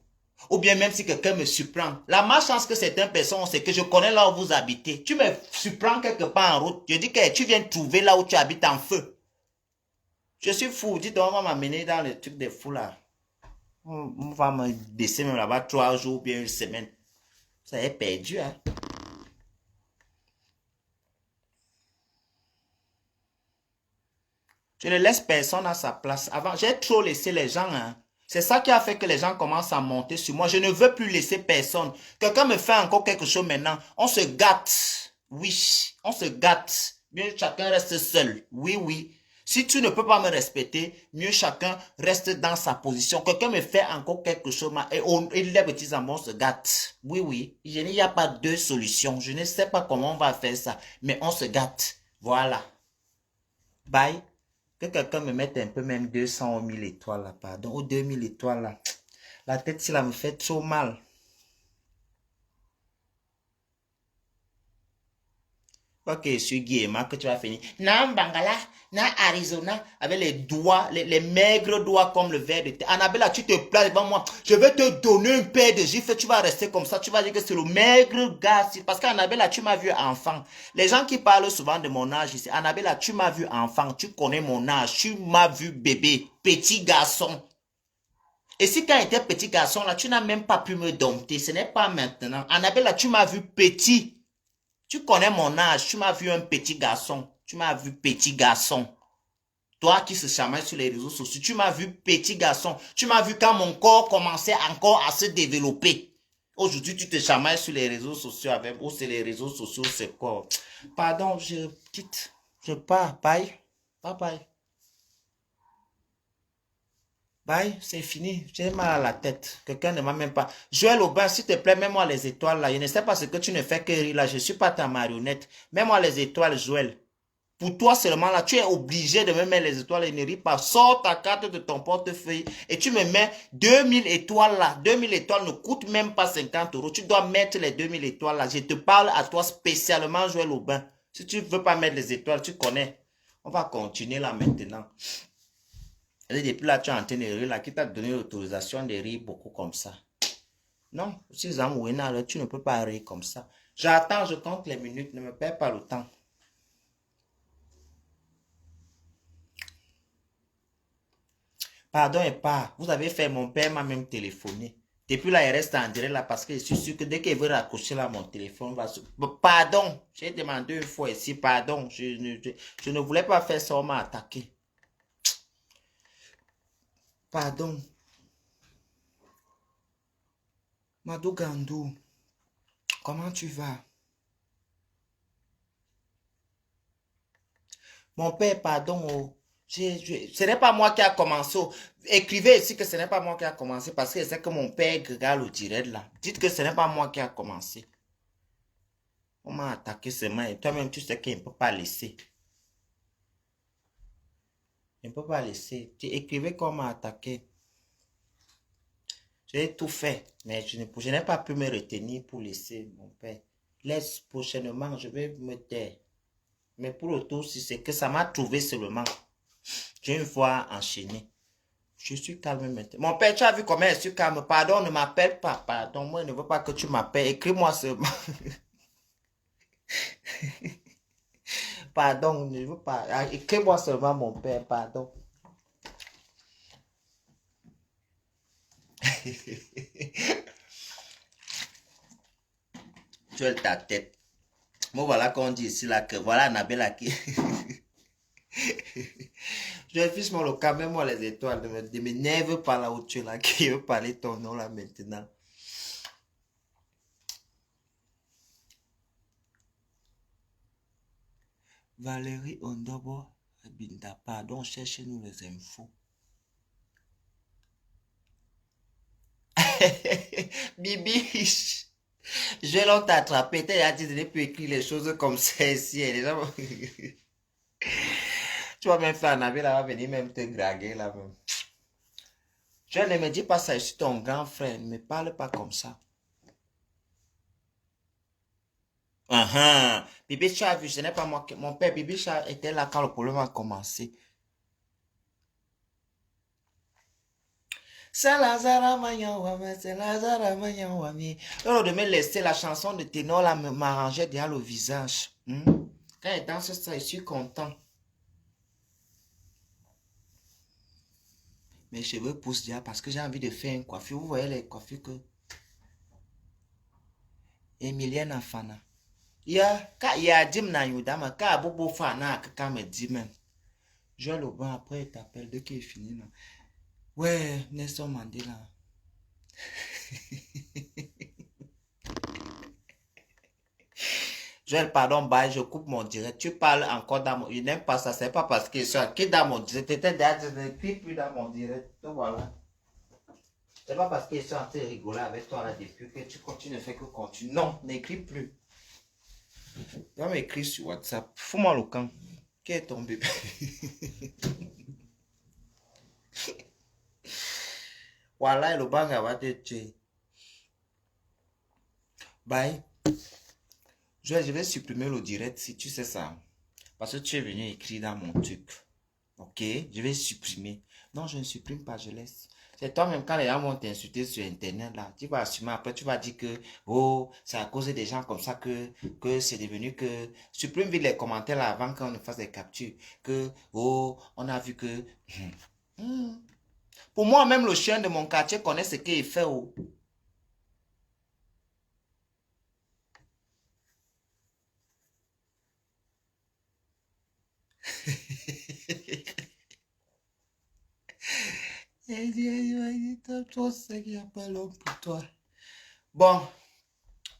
Ou bien même si quelqu'un me surprend. La malchance que certaines personnes, c'est que je connais là où vous habitez. Tu me surprends quelque part en route. Je dis que tu viens trouver là où tu habites en feu. Je suis fou. Dis donc, on va m'amener dans le truc des fous là. On va me laisser même là-bas 3 jours, bien une semaine. Ça est perdu, hein. Je ne laisse personne à sa place. Avant, j'ai trop laissé les gens, hein. C'est ça qui a fait que les gens commencent à monter sur moi. Je ne veux plus laisser personne. Quelqu'un me fait encore quelque chose maintenant. On se gâte. Oui, on se gâte. Mieux chacun reste seul. Oui, oui. Si tu ne peux pas me respecter, mieux chacun reste dans sa position. Quelqu'un me fait encore quelque chose et les petits amours se gâtent. Oui, oui. Il n'y a pas deux solutions. Je ne sais pas comment on va faire ça, mais on se gâte. Voilà. Bye. Que quelqu'un me mette un peu même 200 ou 1000 étoiles là, pardon, ou 2000 étoiles là. La tête, si là, me fait trop mal. Ok, je suis Guillemot, que tu vas finir. Non, Bangala, non, Arizona, avec les doigts, les maigres doigts comme le verre de thé. Annabella, tu te places devant moi. Je vais te donner un paire de gifles. Tu vas rester comme ça. Tu vas dire que c'est le maigre gars. Parce qu'Annabella, tu m'as vu enfant. Les gens qui parlent souvent de mon âge ici. Annabella, tu m'as vu enfant. Tu connais mon âge. Tu m'as vu bébé, petit garçon. Et si quand j'étais petit garçon, là, tu n'as même pas pu me dompter. Ce n'est pas maintenant. Annabella, tu m'as vu petit. Tu connais mon âge, tu m'as vu un petit garçon. Tu m'as vu petit garçon. Toi qui se chamaille sur les réseaux sociaux, tu m'as vu petit garçon. Tu m'as vu quand mon corps commençait encore à se développer. Aujourd'hui, tu te chamailles sur les réseaux sociaux avec... Ou c'est les réseaux sociaux, c'est quoi? Pardon, je quitte. Je pars. Bye. Bye bye. Bye, c'est fini. J'ai mal à la tête. Quelqu'un ne m'a même pas. Joël Aubin, s'il te plaît, mets-moi les étoiles là. Je ne sais pas ce que tu ne fais que rire là. Je ne suis pas ta marionnette. Mets-moi les étoiles, Joël. Pour toi seulement là, tu es obligé de me mettre les étoiles et ne ris pas. Sors ta carte de ton portefeuille et tu me mets 2000 étoiles là. 2000 étoiles ne coûtent même pas 50 euros. Tu dois mettre les 2000 étoiles là. Je te parle à toi spécialement, Joël Aubin. Si tu ne veux pas mettre les étoiles, tu connais. On va continuer là maintenant. Et depuis là, tu es en train de rire là, qui t'a donné l'autorisation de rire beaucoup comme ça. Non, si Zamouena, tu ne peux pas rire comme ça. J'attends, je compte les minutes, ne me perds pas le temps. Pardon et pas, vous avez fait, mon père m'a même téléphoné. Depuis là, il reste en direct là parce que je suis sûr que dès qu'il veut raccrocher là, mon téléphone va se... Pardon, j'ai demandé une fois ici, pardon, je ne voulais pas faire ça, on m'a attaqué. Pardon. Madou Gandou, comment tu vas? Mon père, pardon, oh. Ce n'est pas moi qui a commencé. Oh. Écrivez ici que ce n'est pas moi qui a commencé parce que c'est que mon père regarde le direct là. Dites que ce n'est pas moi qui a commencé. On m'a attaqué seulement et toi-même tu sais qu'il ne peut pas laisser. Il ne peut pas laisser. Tu écrivez qu'on m'a attaqué. J'ai tout fait, mais je n'ai pas pu me retenir pour laisser mon père. Laisse prochainement, je vais me taire. Mais pour le tout, si c'est que ça m'a trouvé seulement. J'ai une fois enchaîné. Je suis calme maintenant. Mon père, tu as vu comment je suis calme. Pardon, ne m'appelle pas. Pardon, moi, je ne veux pas que tu m'appelles. Écris-moi seulement. Pardon, je ne veux pas. Écris-moi seulement, mon père. Pardon. Tu as ta tête. Moi, voilà qu'on dit ici, là, que voilà Annabella qui... Je fiche mon local, mets-moi les étoiles. Ne m'énerve pas là où tu es là, qui veut parler ton nom là maintenant. Valérie Ondobo Binda, pardon, cherchez-nous les infos. Bibi, je vais l'autre attraper. T'as dit de ne plus écrire les choses comme ça ici. Tu vas même faire un avis là, va venir même te draguer là même. Je ne me dis pas ça, je suis ton grand frère. Ne me parle pas comme ça. Bibi Chat, vu, ce n'est pas moi. Mon père Bibi Chat était là quand le problème a commencé. C'est Lazara Mayawami, c'est Lazara Mayawami. Alors de me laisser la chanson de ténor là m'arrangeait déjà le visage. Quand il danse ça, je suis content. Mes cheveux poussent déjà parce que j'ai envie de faire une coiffure. Vous voyez les coiffures que Emilienne Afana. Il y a Dim na Yudama, ka bobo fana ka me dit même. Je le bon après il t'appelle dès qu'il est fini là. Ouais, Nelson Mandela. Joël, pardon, bye, je coupe mon direct. Tu parles encore dans mon... Il n'aime pas ça, c'est pas parce que je suis dans mon direct. T'étais déjà, je n'écris plus dans mon direct. Donc voilà. C'est pas parce que je suis en train de rigoler avec toi là depuis que tu continues, ne fais que continuer. Non, n'écris plus. Tu vas m'écrire sur WhatsApp. Fous-moi le camp. Qui est ton bébé? Voilà, le bang va te tuer. Bye. Je vais supprimer le direct si tu sais ça. Parce que tu es venu écrire dans mon truc. Ok? Je vais supprimer. Non, je ne supprime pas, je laisse. C'est toi-même quand les gens vont t'insulter sur Internet là. Tu vas assumer après, tu vas dire que oh, c'est à cause des gens comme ça que c'est devenu que. Supprime vite les commentaires là avant qu'on ne fasse des captures. Que oh, on a vu que. Pour moi, même le chien de mon quartier connaît ce qu'il fait. Oh. Toi, c'est qu'il n'y a pas l'homme pour toi. Bon,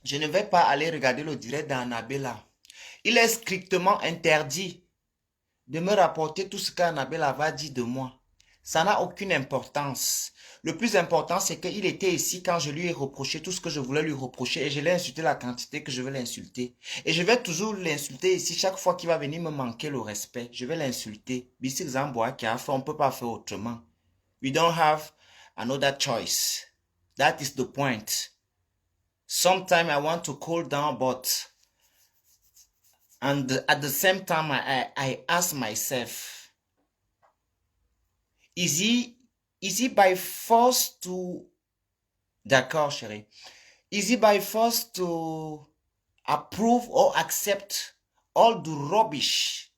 je ne vais pas aller regarder le direct d'Annabella. Il est strictement interdit de me rapporter tout ce qu'Annabella va dire de moi. Ça n'a aucune importance. Le plus important, c'est qu'il était ici quand je lui ai reproché tout ce que je voulais lui reprocher et je l'ai insulté la quantité que je veux l'insulter. Et je vais toujours l'insulter ici chaque fois qu'il va venir me manquer le respect. Je vais l'insulter. Bissi Zamboa qui a fait, on ne peut pas faire autrement. We don't have another choice. That is the point. Sometimes I want to cool down, but and at the same time I ask myself, is he by force to... D'accord, chérie. Is he by force to approve or accept all the rubbish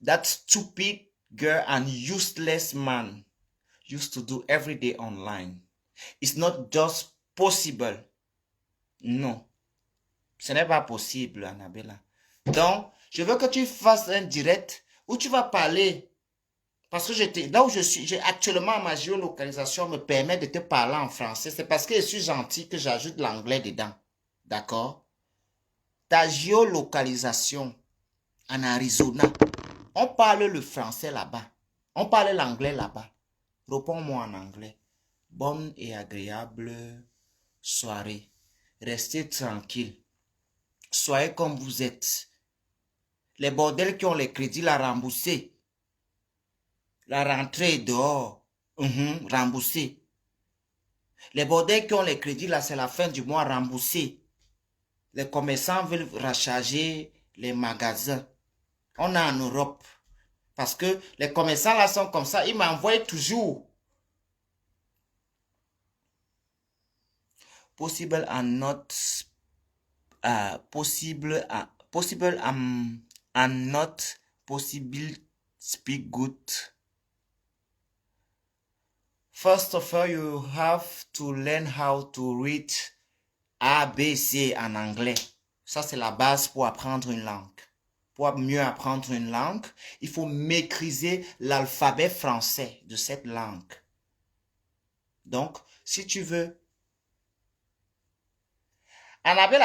that stupid girl and useless man used to do every day online? It's not just possible. Non. Ce n'est pas possible, Annabella. Donc, je veux que tu fasses un direct où tu vas parler. Parce que là où je suis, actuellement, ma géolocalisation me permet de te parler en français. C'est parce que je suis gentil que j'ajoute l'anglais dedans. D'accord? Ta géolocalisation en Arizona, on parle le français là-bas. On parle l'anglais là-bas. Réponds-moi en anglais. Bonne et agréable soirée. Restez tranquille. Soyez comme vous êtes. Les bordels qui ont les crédits, la rembourser. La rentrée dehors, rembourser. Les bordels qui ont les crédits, là, c'est la fin du mois, rembourser. Les commerçants veulent recharger les magasins. On est en Europe. Parce que les commerçants, là, sont comme ça. Ils m'envoient toujours. Possible and not... possible and not possible speak good. First of all, you have to learn how to read A, B, C en anglais. Ça, c'est la base pour apprendre une langue. Pour mieux apprendre une langue, il faut maîtriser l'alphabet français de cette langue. Donc, si tu veux... Annabelle,